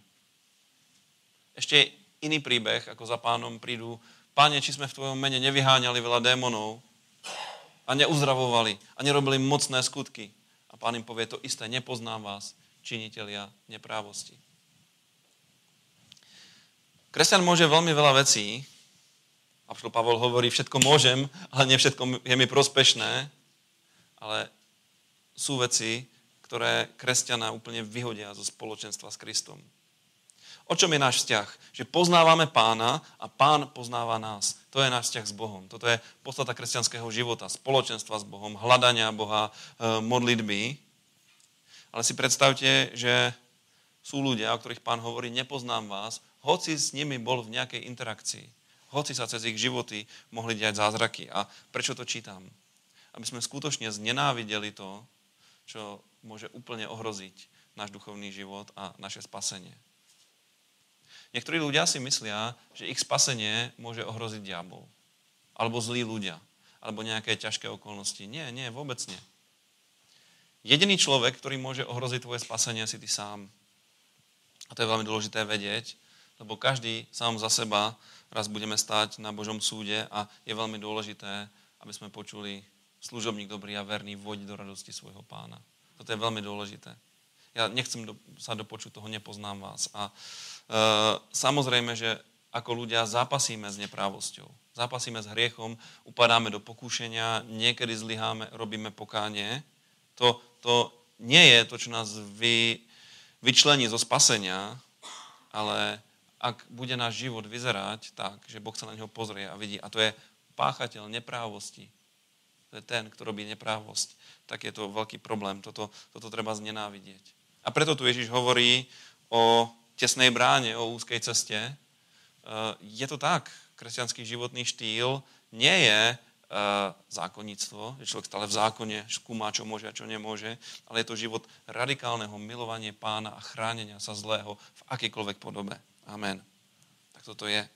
Ešte iný príbeh, ako za pánom prídu, Pane, či sme v tvojom mene nevyháňali veľa démonov a neuzdravovali a nerobili mocné skutky. A pán im povie to isté, nepoznám vás, činitelia neprávosti. Kresťan môže veľmi veľa vecí. Apoštol Pavol hovorí, všetko môžem, ale nie všetko je mi prospešné. Ale sú veci, ktoré kresťana úplne vyhodia zo spoločenstva s Kristom. O čom je náš vzťah? Že poznávame pána a pán poznáva nás. To je náš vzťah s Bohom. Toto je podstata kresťanského života, spoločenstva s Bohom, hľadania Boha, modlitby. Ale si predstavte, že sú ľudia, o ktorých pán hovorí, nepoznám vás, hoci s nimi bol v nejakej interakcii. Hoci sa cez ich životy mohli diať zázraky. A prečo to čítam? Aby sme skutočne znenávideli to, čo môže úplne ohroziť náš duchovný život a naše spasenie. Niektorí ľudia si myslia, že ich spasenie môže ohroziť diabol. Alebo zlí ľudia. Alebo nejaké ťažké okolnosti. Nie, vôbec nie. Jediný človek, ktorý môže ohroziť tvoje spasenie, si ty sám. A to je veľmi dôležité vedieť, lebo každý sám za seba raz budeme stáť na Božom súde a je veľmi dôležité, aby sme počuli služobník dobrý a verný, vojď do radosti svojho pána. Toto je veľmi dôležité. Ja nechcem sa dopočuť toho, nepoznám vás. A samozrejme, že ako ľudia zápasíme s neprávosťou. Zápasíme s hriechom, upadáme do pokúšenia, niekedy zlyháme, robíme pokánie. To nie je to, čo nás vyčlení zo spasenia, ale ak bude náš život vyzerať tak, že Boh sa na neho pozrie a vidí, a to je páchateľ neprávosti, to je ten, kto robí neprávosť, tak je to veľký problém. Toto treba znenávidieť. A preto tu Ježiš hovorí o tesnej bráne, o úzkej ceste. Je to tak, kresťanský životný štýl nie je zákonníctvo, že človek stále v zákone skúma, čo môže a čo nemôže, ale je to život radikálneho milovania Pána a chránenia sa zlého v akýkoľvek podobe. Amen. Tak toto je.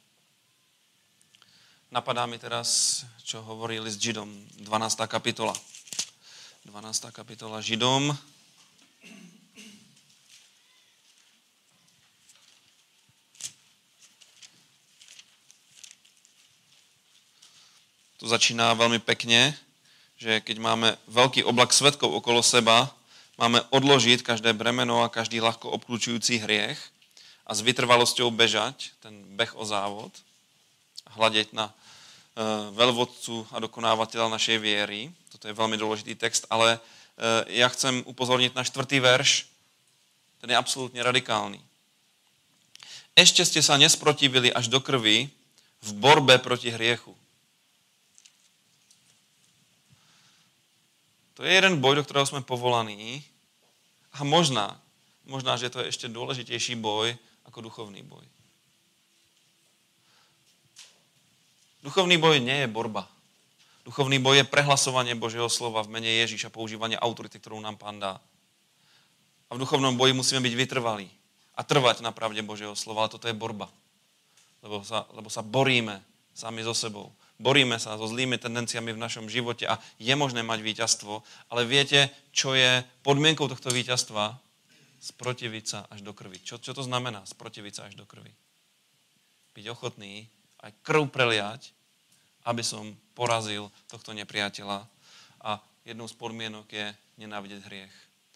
Napadá mi teraz, čo hovorí list Židom, 12. kapitola. 12. kapitola Židom. Tu začína veľmi pekne, že keď máme veľký oblak svedkov okolo seba, máme odložiť každé bremeno a každý ľahko obklúčujúci hriech a s vytrvalosťou bežať, ten beh o závod, a hľadiť na veľvodcu a dokonávateľa našej viery. Toto je veľmi dôležitý text, ale ja chcem upozorniť na 4. verš. Ten je absolútne radikálny. Ešte ste sa nesprotivili až do krvi v borbe proti hriechu. To je jeden boj, do ktorého sme povolaní a možná, že to je ešte dôležitejší boj ako duchovný boj. Duchovný boj nie je borba. Duchovný boj je prehlasovanie Božieho slova v mene Ježiša, používanie autority, ktorú nám Pán dá. A v duchovnom boji musíme byť vytrvalí a trvať na pravde Božieho slova, ale toto je borba. Lebo sa boríme sami so sebou. Boríme sa so zlými tendenciami v našom živote a je možné mať víťazstvo, ale viete, čo je podmienkou tohto víťazstva? Sprotiviť sa až do krvi. Čo to znamená sprotiviť sa až do krvi? Byť ochotný aj krv preliať, aby som porazil tohto nepriateľa. A jednou z podmienok je nenávidieť hriech.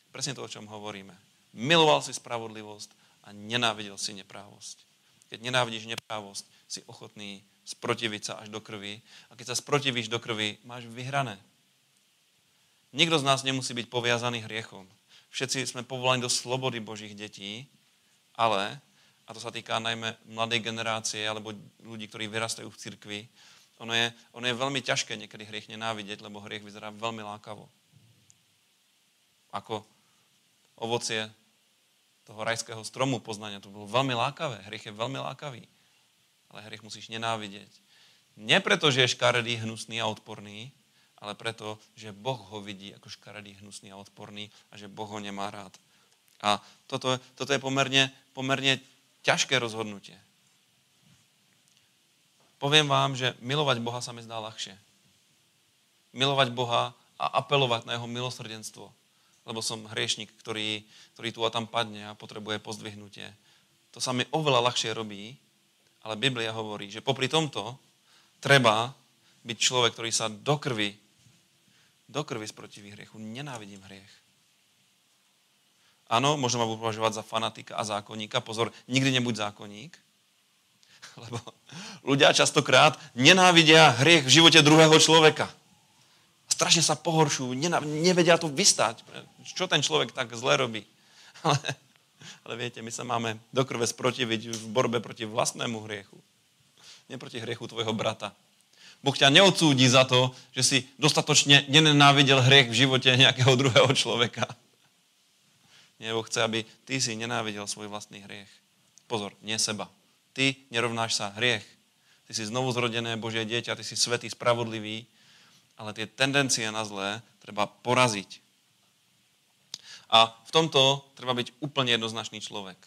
Presne to, o čom hovoríme. Miloval si spravodlivosť a nenávidel si neprávosť. Keď nenávidíš neprávosť, si ochotný sprotiviť sa až do krvi. A keď sa sprotivíš do krvi, máš vyhrané. Nikto z nás nemusí byť poviazaný hriechom. Všetci sme povolaní do slobody Božích detí, ale, a to sa týka najmä mladej generácie alebo ľudí, ktorí vyrastajú v cirkvi, ono je veľmi ťažké niekedy hriech nenávidieť, lebo hriech vyzerá veľmi lákavo. Ako ovocie toho rajského stromu poznania, to bolo veľmi lákavé. Hriech je veľmi lákavý. Ale hriech musíš nenávidieť. Nie preto, že je škaredý, hnusný a odporný, ale preto, že Boh ho vidí ako škaredý, hnusný a odporný a že Boh ho nemá rád. A toto je pomerne ťažké rozhodnutie. Poviem vám, že milovať Boha sa mi zdá ľahšie. Milovať Boha a apelovať na jeho milosrdenstvo. Lebo som hriešnik, ktorý tu a tam padne a potrebuje pozdvihnutie. To sa mi oveľa ľahšie robí, ale Biblia hovorí, že popri tomto treba byť človek, ktorý sa do krvi sprotiví hriechu. Nenávidím hriech. Áno, možno ma považovať za fanatika a zákonníka. Pozor, nikdy nebuď zákonník. Lebo ľudia častokrát nenávidia hriech v živote druhého človeka. Strašne sa pohoršujú, nevedia to vystať. Čo ten človek tak zle robí? Ale viete, my sa máme do krve sprotiviť v borbe proti vlastnému hriechu. Nie proti hriechu tvojho brata. Boh ťa neodsúdi za to, že si dostatočne nenávidel hriech v živote nejakého druhého človeka. Nie, Boh chce, aby ty si nenávidel svoj vlastný hriech. Pozor, nie seba. Ty nerovnáš sa hriech. Ty si znovuzrodené Božie dieťa, ty si svätý, spravodlivý, ale tie tendencie na zlé treba poraziť. A v tomto treba byť úplne jednoznačný človek.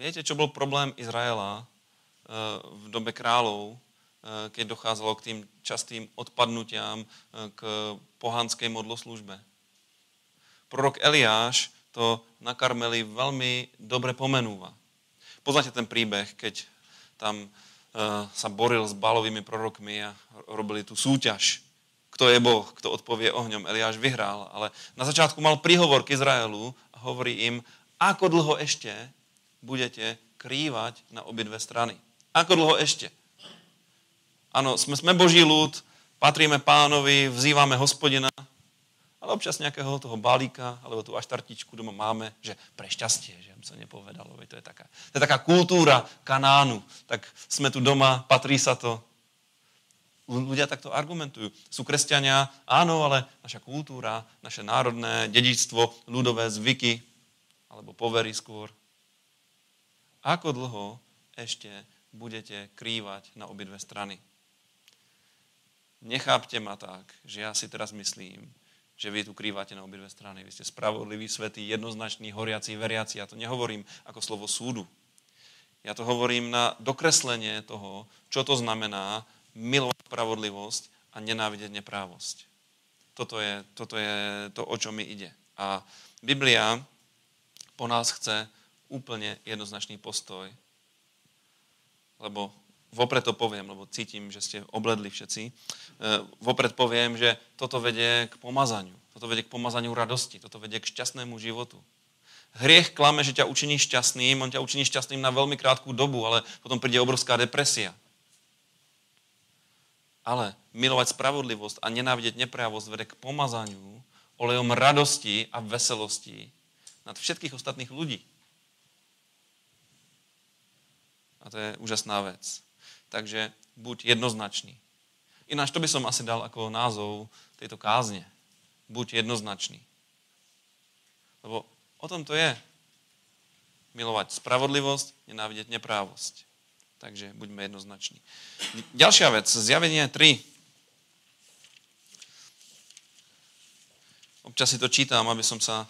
Viete, čo bol problém Izraela v dobe kráľov, keď dochádzalo k tým častým odpadnutiam k pohanskej modloslužbe? Prorok Eliáš to na Karmeli veľmi dobre pomenúva. Poznáte ten príbeh, keď tam sa boril s Bálovými prorokmi a robili tú súťaž. Kto je Boh, kto odpovie ohňom. Eliáš vyhral, ale na začiatku mal príhovor k Izraelu a hovorí im, ako dlho ešte budete krývať na obidve strany. Ako dlho ešte? Áno, sme Boží ľud, patríme Pánovi, vzývame Hospodina, ale občas nejakého toho balíka, alebo tú aštartičku doma máme, že pre šťastie, že sa nepovedalo. To je taká kultúra Kanánu. Tak sme tu doma, patrí sa to. Ľudia takto argumentujú. Sú kresťania, áno, ale naša kultúra, naše národné dedičstvo, ľudové zvyky, alebo povery skôr. Ako dlho ešte budete krývať na obidve strany? Nechápte ma tak, že ja si teraz myslím, že vy tu krývate na obidve strany. Vy ste spravodliví, svätí, jednoznační, horiaci, veriaci. Ja to nehovorím ako slovo súdu. Ja to hovorím na dokreslenie toho, čo to znamená milovať spravodlivosť a nenávidieť neprávosť. Toto je to, o čo mi ide. A Biblia po nás chce úplne jednoznačný postoj, lebo vopred to poviem, lebo cítim, že ste obledli všetci. Vopred poviem, že toto vedie k pomazaniu. Toto vedie k pomazaniu radosti. Toto vedie k šťastnému životu. Hriech klame, že ťa učiní šťastným, on ťa učiní šťastným na veľmi krátku dobu, ale potom príde obrovská depresia. Ale milovať spravodlivosť a nenávidieť neprávosť vedie k pomazaniu olejom radosti a veselosti nad všetkých ostatných ľudí. A to je úžasná vec. Takže buď jednoznačný. Ináč to by som asi dal ako názov tejto kázne. Buď jednoznačný. Lebo o tom to je. Milovať spravodlivosť, nenávidieť neprávosť. Takže buďme jednoznační. Ďalšia vec, Zjavenie 3. Občas si to čítam, aby som sa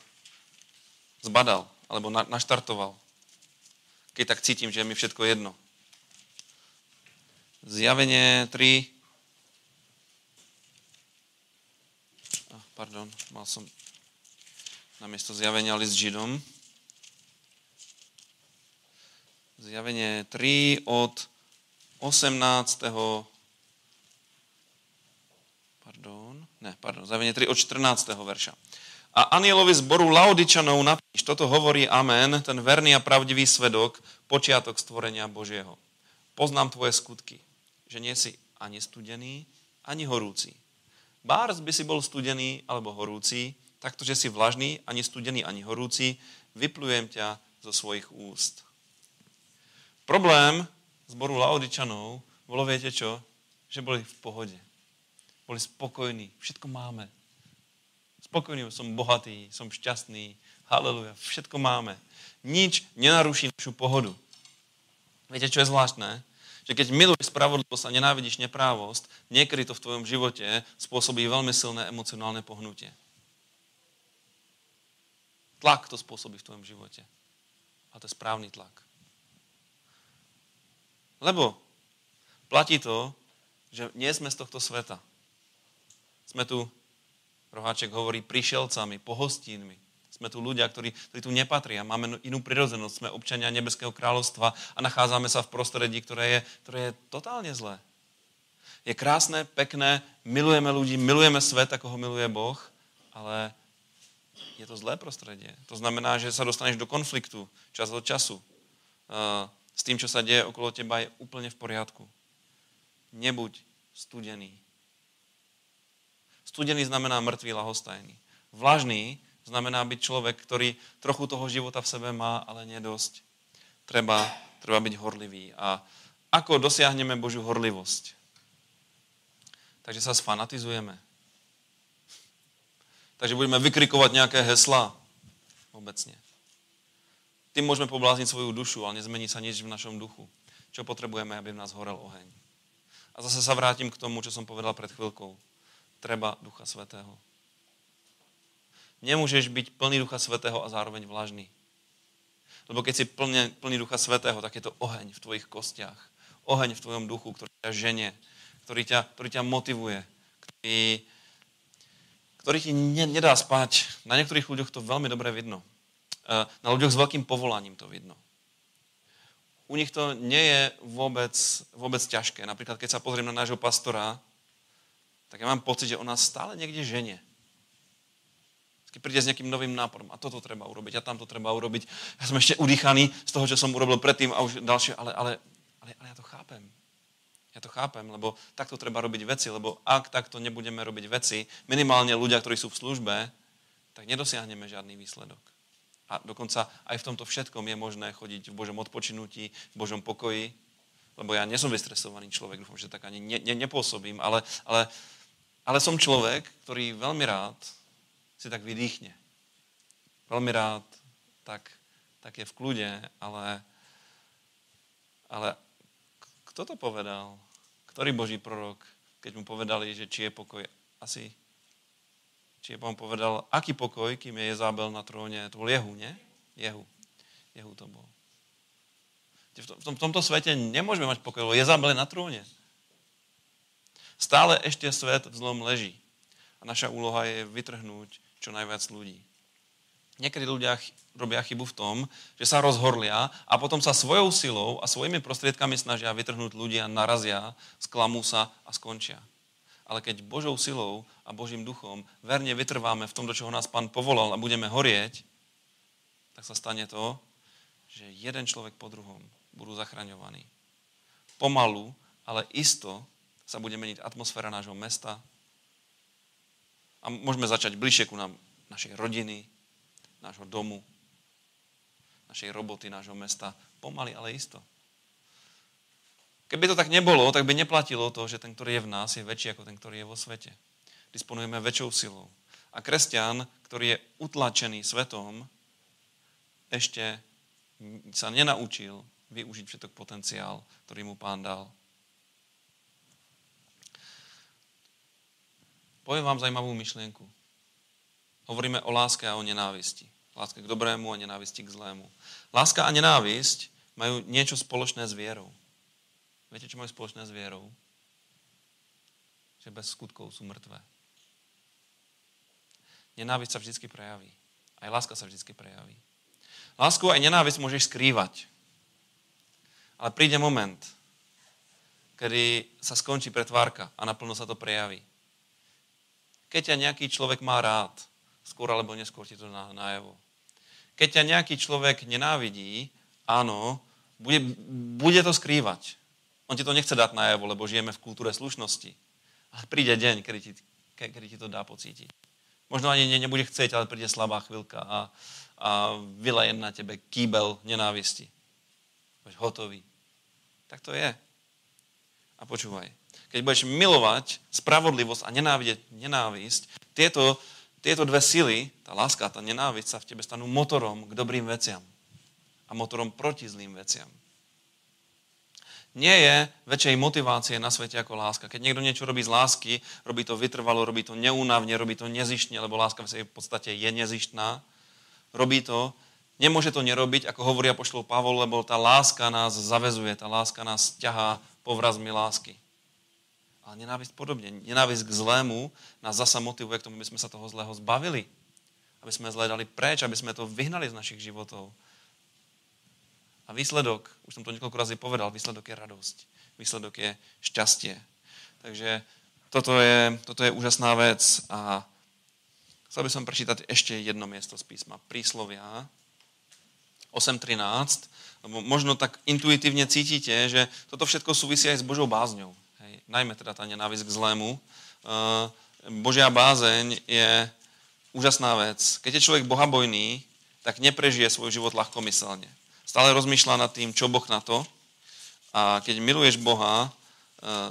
zbadal, alebo naštartoval. Keď tak cítim, že je mi všetko jedno. Zjavenie 3. Mal som namiesto zjavenia list Židom. Zjavenie 3 od 18. Zjavenie 3 od 14. verša. A anjelovi zboru Laodičanov napíš, toto hovorí Amen, ten verný a pravdivý svedok, počiatok stvorenia Božieho. Poznám tvoje skutky, že nie si ani studený, ani horúci. Bárs by si bol studený alebo horúci, takto, že si vlažný, ani studený, ani horúci, vyplujem ťa zo svojich úst. Problém zboru Laodičanov bolo, viete čo? Že boli v pohode. Boli spokojní. Všetko máme. Spokojný, som bohatý, som šťastný. Haleluja, všetko máme. Nič nenaruší našu pohodu. Viete, čo je zvláštne? Že keď miluješ spravodlivosť a nenávidíš neprávosť, niekedy to v tvojom živote spôsobí veľmi silné emocionálne pohnutie. Tlak to spôsobí v tvojom živote. A to je správny tlak. Lebo platí to, že nie sme z tohto sveta. Sme tu, Roháček hovorí, prišelcami, pohostínmi. Sme tu ľudia, ktorí tu nepatria. Máme inú prirodzenosť. Sme občania Nebeského kráľovstva a nachádzame sa v prostredí, ktoré je totálne zlé. Je krásne, pekné, milujeme ľudí, milujeme svet, ako ho miluje Boh, ale je to zlé prostredie. To znamená, že sa dostaneš do konfliktu čas od času. S tým, čo sa deje okolo teba, je úplne v poriadku. Nebuď studený. Studený znamená mŕtvý, ľahostajný. Vlažný znamená byť človek, ktorý trochu toho života v sebe má, ale nie dosť. Treba byť horlivý. A ako dosiahneme Božiu horlivosť? Takže sa sfanatizujeme. Takže budeme vykrikovať nejaké heslá. Obecne. Tým môžeme poblázniť svoju dušu, ale nezmení sa nič v našom duchu. Čo potrebujeme, aby v nás horel oheň. A zase sa vrátim k tomu, čo som povedal pred chvíľkou. Treba Ducha Svätého. Nemôžeš byť plný Ducha Svätého a zároveň vlažný. Lebo keď si plný Ducha Svätého, tak je to oheň v tvojich kostiach. Oheň v tvojom duchu, ktorý ťa ženie, ktorý ťa motivuje, ktorý ti nedá spať. Na niektorých ľuďoch to veľmi dobre vidno. Na ľuďoch s veľkým povolaním to vidno. U nich to nie je vôbec ťažké. Napríklad, keď sa pozriem na nášho pastora, tak ja mám pocit, že on nás stále niekde ženie. Keď príde s nejakým novým nápadom a toto treba urobiť a tamto treba urobiť. Ja som ešte udýchaný z toho, čo som urobil predtým a už ďalšie, ale ja to chápem. Ja to chápem, lebo takto treba robiť veci, lebo ak takto nebudeme robiť veci, minimálne ľudia, ktorí sú v službe, tak nedosiahneme žiadny výsledok. A dokonca aj v tomto všetkom je možné chodiť v Božom odpočinutí, v Božom pokoji, lebo ja nie som vystresovaný človek, dúfam, že tak ani nepôsobím, ale som človek, ktorý veľmi rád si tak vydýchne. Veľmi rád tak je v kľude, ale kto to povedal? Ktorý Boží prorok, keď mu povedali, že či je pokoj? Či je on povedal, aký pokoj, kým je Jezabel na tróne? To bol Jehu, nie? Jehu to bol. V tomto svete nemôžeme mať pokoj, lebo Jezabel je na tróne. Stále ešte svet v zlom leží. A naša úloha je vytrhnúť čo najviac ľudí. Niekedy ľudia robia chybu v tom, že sa rozhorlia a potom sa svojou silou a svojimi prostriedkami snažia vytrhnúť ľudia, narazia, sklamú sa a skončia. Ale keď Božou silou a Božím duchom verne vytrváme v tom, do čoho nás Pán povolal a budeme horieť, tak sa stane to, že jeden človek po druhom budú zachraňovaní. Pomalu, ale isto sa bude meniť atmosféra nášho mesta a môžeme začať bližšie ku nám našej rodiny, nášho domu, našej roboty, nášho mesta. Pomaly, ale isto. Keby to tak nebolo, tak by neplatilo to, že ten, ktorý je v nás, je väčší ako ten, ktorý je vo svete. Disponujeme väčšou silou. A kresťan, ktorý je utlačený svetom, ešte sa nenaučil využiť všetok potenciál, ktorý mu Pán dal. Poviem vám zaujímavú myšlienku. Hovoríme o láske a o nenávisti. Láska k dobrému a nenávisti k zlému. Láska a nenávisť majú niečo spoločné s vierou. Viete, čo majú spoločné s vierou? Že bez skutkov sú mŕtve. Nenávisť sa vždycky prejaví. Aj láska sa vždycky prejaví. Lásku aj nenávisť môžeš skrývať. Ale príde moment, kedy sa skončí pretvárka a naplno sa to prejaví. Keď ťa nejaký človek má rád, skôr alebo neskôr ti to najavo. Keď ťa nejaký človek nenávidí, áno, bude to skrývať. On ti to nechce dať najavo, lebo žijeme v kultúre slušnosti. Ale príde deň, kedy ti to dá pocítiť. Možno ani nebude chcieť, ale príde slabá chvíľka a vyleje na tebe kýbel nenávisti. Budeš hotový. Tak to je. A počúvaj. Keď budeš milovať spravodlivosť a nenávidieť nenávisť, tieto dve sily, tá láska a tá nenávisť sa v tebe stanú motorom k dobrým veciam a motorom proti zlým veciam. Nie je väčšej motivácie na svete ako láska. Keď niekto niečo robí z lásky, robí to vytrvalo, robí to neúnavne, robí to nezištne, lebo láska v podstate je nezištná. Robí to, nemôže to nerobiť, ako hovorí apoštol Pavol, lebo tá láska nás zaväzuje, tá láska nás ťahá povrazmi lásky. Ale nenávisť podobne. Nenávisť k zlému nás zasa motivuje k tomu, aby sme sa toho zlého zbavili. Aby sme zlé dali preč, aby sme to vyhnali z našich životov. A výsledok, už som to niekoľko razy povedal, výsledok je radosť. Výsledok je šťastie. Takže toto je úžasná vec a chcel by som prečítať ešte jedno miesto z písma. Príslovia 8.13, lebo možno tak intuitívne cítite, že toto všetko súvisí aj s Božou bázňou. Najmä teda tá nenávisť k zlému. Božia bázeň je úžasná vec. Keď je človek bohabojný, tak neprežije svoj život ľahkomyselne. Stále rozmýšľa nad tým, čo Boh na to. A keď miluješ Boha,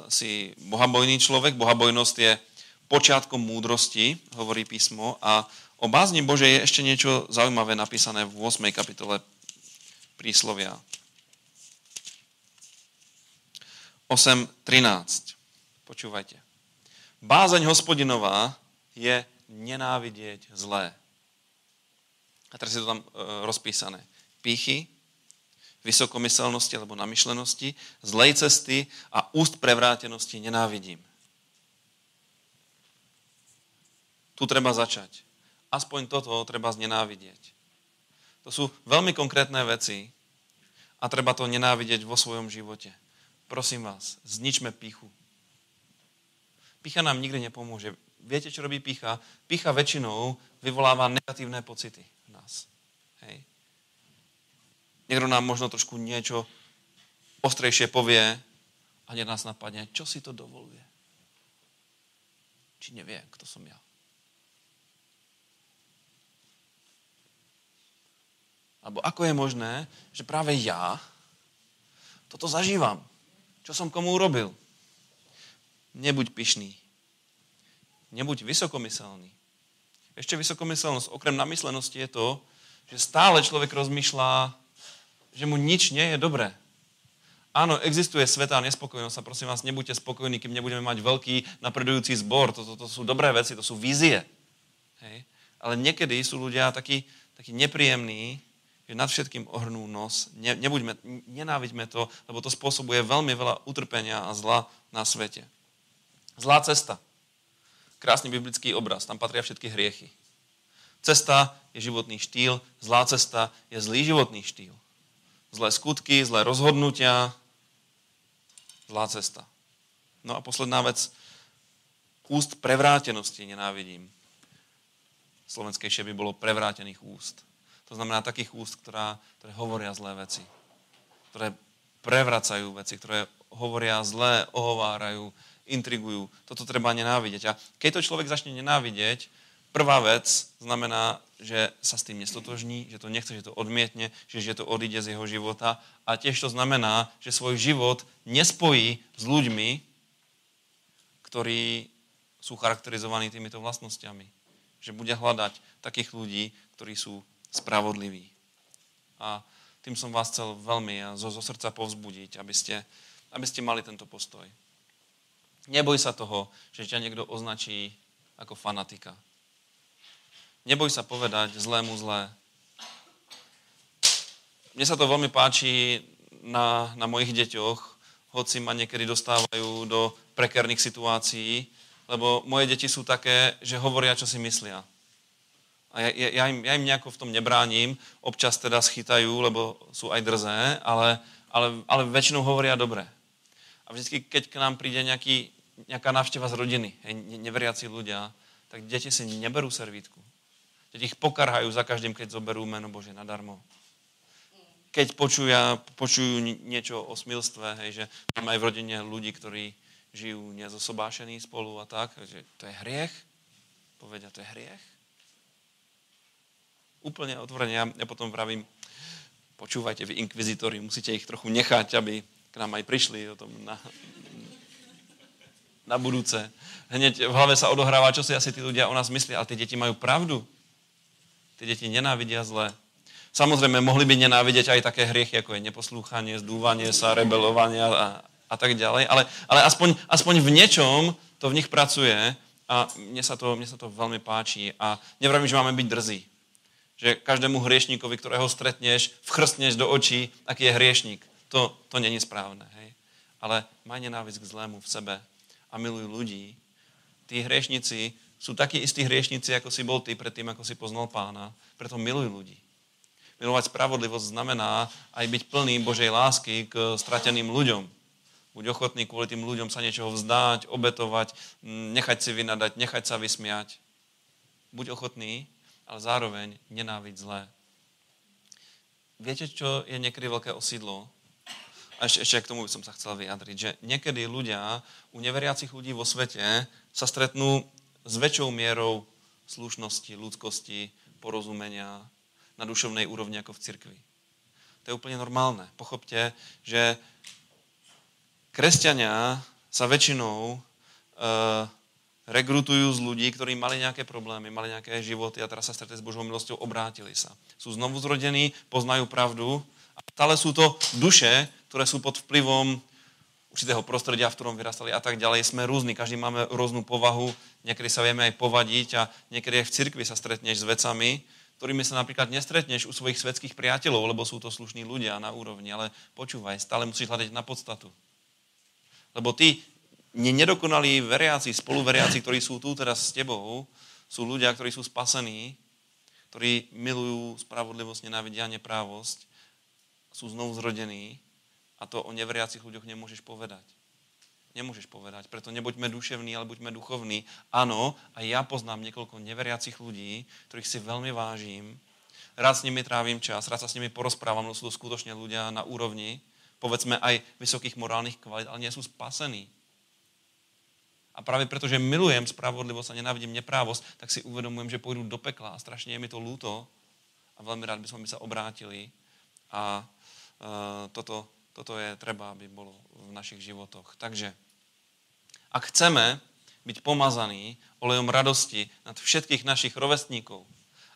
si bohabojný človek. Bohabojnosť je počiatkom múdrosti, hovorí písmo. A o bázni Božej je ešte niečo zaujímavé napísané v 8. kapitole Príslovia. 8.13. Počúvajte. Bázeň Hospodinová je nenávidieť zlé. A teraz je to tam rozpísané. Pýchy, vysokomyselnosti alebo namyšlenosti, zlej cesty a úst prevrátenosti nenávidím. Tu treba začať. Aspoň toto treba znenávidieť. To sú veľmi konkrétne veci a treba to nenávidieť vo svojom živote. Prosím vás, zničme pýchu. Pýcha nám nikdy nepomôže. Viete, čo robí pýcha? Pýcha väčšinou vyvoláva negatívne pocity v nás. Hej. Niekto nám možno trošku niečo ostrejšie povie, A hneď nás napadne, čo si to dovoluje. Či nevie, kto som ja. Alebo ako je možné, že práve ja toto zažívam. Čo som komu urobil? Nebuď pyšný. Nebuď vysokomyselný. Ešte vysokomyselnosť, okrem namyslenosti je to, že stále človek rozmýšľa, že mu nič nie je dobré. Áno, existuje svätá nespokojnosť a prosím vás, nebuďte spokojní, kým nebudeme mať veľký napredujúci zbor. To sú dobré veci, to sú vízie. Hej. Ale niekedy sú ľudia takí nepríjemní, že nad všetkým ohrnú nos. Nenáviďme to, lebo to spôsobuje veľmi veľa utrpenia a zla na svete. Zlá cesta. Krásny biblický obraz, tam patria všetky hriechy. Cesta je životný štýl, zlá cesta je zlý životný štýl. Zlé skutky, zlé rozhodnutia, zlá cesta. No a posledná vec, úst prevrátenosti nenávidím. Slovenskejšie by bolo prevrátených úst. To znamená takých úst, ktoré hovoria zlé veci. Ktoré prevracajú veci, ktoré hovoria zlé, ohovárajú, intrigujú. Toto treba nenávidieť. A keď to človek začne nenávidieť, prvá vec znamená, že sa s tým nestotožní, že to nechce, že to odmietne, že to odíde z jeho života. A tiež to znamená, že svoj život nespojí s ľuďmi, ktorí sú charakterizovaní týmito vlastnosťami. Že bude hľadať takých ľudí, ktorí sú spravodliví. A tým som vás chcel veľmi zo srdca povzbudiť, aby ste mali tento postoj. Neboj sa toho, že ťa niekto označí ako fanatika. Neboj sa povedať zlému zlé. Mne sa to veľmi páči na mojich deťoch, hoci ma niekedy dostávajú do prekérnych situácií, lebo moje deti sú také, že hovoria, čo si myslia. A ja im nejako v tom nebránim, občas teda schytajú, lebo sú aj drzé, ale väčšinou hovoria dobre. A vždy, keď k nám príde nejaká návšteva z rodiny, neveriaci ľudia, tak deti si neberú servítku. Deti ich pokarhajú za každým, keď zoberú meno Bože nadarmo. Keď počujú niečo o smilstve, že máme aj v rodine ľudí, ktorí žijú nezosobášení spolu a tak, že to je hriech, povedia, to je hriech. Úplne otvorene, ja potom vravím, počúvajte vy inkvizitori, musíte ich trochu nechať, aby k nám aj prišli o tom na budúce. Hneď v hlave sa odohráva, čo si asi tí ľudia o nás myslia, ale tie deti majú pravdu. Tie deti nenávidia zlé. Samozrejme, mohli by nenávidieť aj také hriechy, ako je neposlúchanie, zdúvanie sa, rebelovanie a tak ďalej, ale aspoň v niečom to v nich pracuje a mne sa to veľmi páči a nevravím, že máme byť drzí. Že každému hriešníkovi, ktorého stretneš, vchrstneš do očí, aký je hriešník. To není správne. Hej? Ale maj nenávisť k zlému v sebe a miluj ľudí. Tí hriešnici sú takí istí hriešnici, ako si bol ty predtým, ako si poznal Pána. Preto miluj ľudí. Milovať spravodlivosť znamená aj byť plný Božej lásky k strateným ľuďom. Buď ochotný kvôli tým ľuďom sa niečoho vzdať, obetovať, nechať si vynadať, nechať sa vysmiať. Buď ochotný, ale zároveň nenáviť zlé. Viete, čo je niekedy veľké osídlo? A ešte k tomu by som sa chcel vyjadriť, že niekedy ľudia, u neveriacich ľudí vo svete, sa stretnú s väčšou mierou slušnosti, ľudskosti, porozumenia na duševnej úrovni ako v cirkvi. To je úplne normálne. Pochopte, že kresťania sa väčšinou rekrutujú z ľudí, ktorí mali nejaké problémy, mali nejaké životy a teraz sa stretli s Božou milosťou, obrátili sa. Sú znovu zrodení, poznajú pravdu a stále sú to duše, ktoré sú pod vplyvom určitého prostredia, v ktorom vyrastali a tak ďalej. Sme rôzni, každý máme rôznu povahu, niekedy sa vieme aj povadiť a niekedy aj v cirkvi sa stretneš s vecami, ktorými sa napríklad nestretneš u svojich svetských priateľov, lebo sú to slušní ľudia na úrovni, ale počúvaj, stále musíš hľadať na podstatu. Lebo tí nedokonalí veriaci, spoluveriaci, ktorí sú tu teraz s tebou, sú ľudia, ktorí sú spasení, ktorí milujú spravodlivosť, nenávidia neprávosť, sú znovu zrodení a to o neveriacich ľuďoch nemôžeš povedať. Nemôžeš povedať, preto nebuďme duševní, ale buďme duchovní. Áno, a ja poznám niekoľko neveriacich ľudí, ktorých si veľmi vážim, rád s nimi trávim čas, rád sa s nimi porozprávam, no sú to skutočne ľudia na úrovni, povedzme aj vysokých morálnych kvalít, ale nie sú spasení. A práve preto, že milujem spravodlivosť a nenávidím neprávosť, tak si uvedomujem, že pôjdu do pekla a strašne je mi to ľúto a veľmi rád by sme sa obrátili a toto je treba, aby bolo v našich životoch. Takže, ak chceme byť pomazaní olejom radosti nad všetkých našich rovesníkov,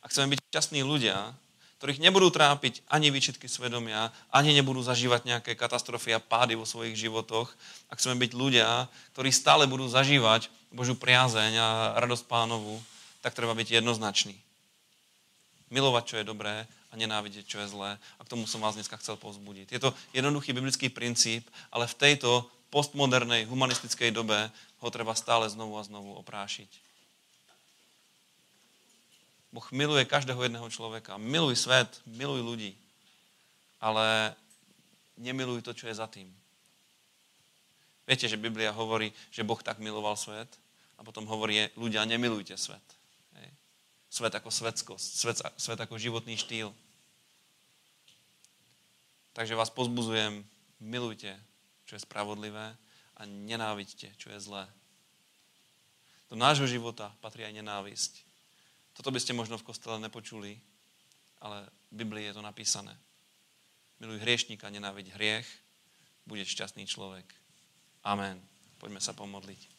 ak chceme byť šťastní ľudia, ktorých nebudú trápiť ani výčitky svedomia, ani nebudú zažívať nejaké katastrofy a pády vo svojich životoch, ak chceme byť ľudia, ktorí stále budú zažívať Božiu priazeň a radosť Pánovu, tak treba byť jednoznačný. Milovať, čo je dobré a nenávidieť, čo je zlé. A k tomu som vás dneska chcel povzbudiť. Je to jednoduchý biblický princíp, ale v tejto postmodernej, humanistickej dobe ho treba stále znovu a znovu oprášiť. Boh miluje každého jedného človeka. Miluj svet, miluj ľudí. Ale nemiluj to, čo je za tým. Viete, že Biblia hovorí, že Boh tak miloval svet a potom hovorí, ľudia, nemilujte svet. Hej. Svet ako svetskosť, svet ako životný štýl. Takže vás pozbudzujem, milujte, čo je spravodlivé a nenávidte, čo je zlé. Do nášho života patrí aj nenávisť. Toto by ste možno v kostele nepočuli, ale v Biblii je to napísané. Miluj hriešníka, nenáviď hriech, budeš šťastný človek. Amen. Poďme sa pomodliť.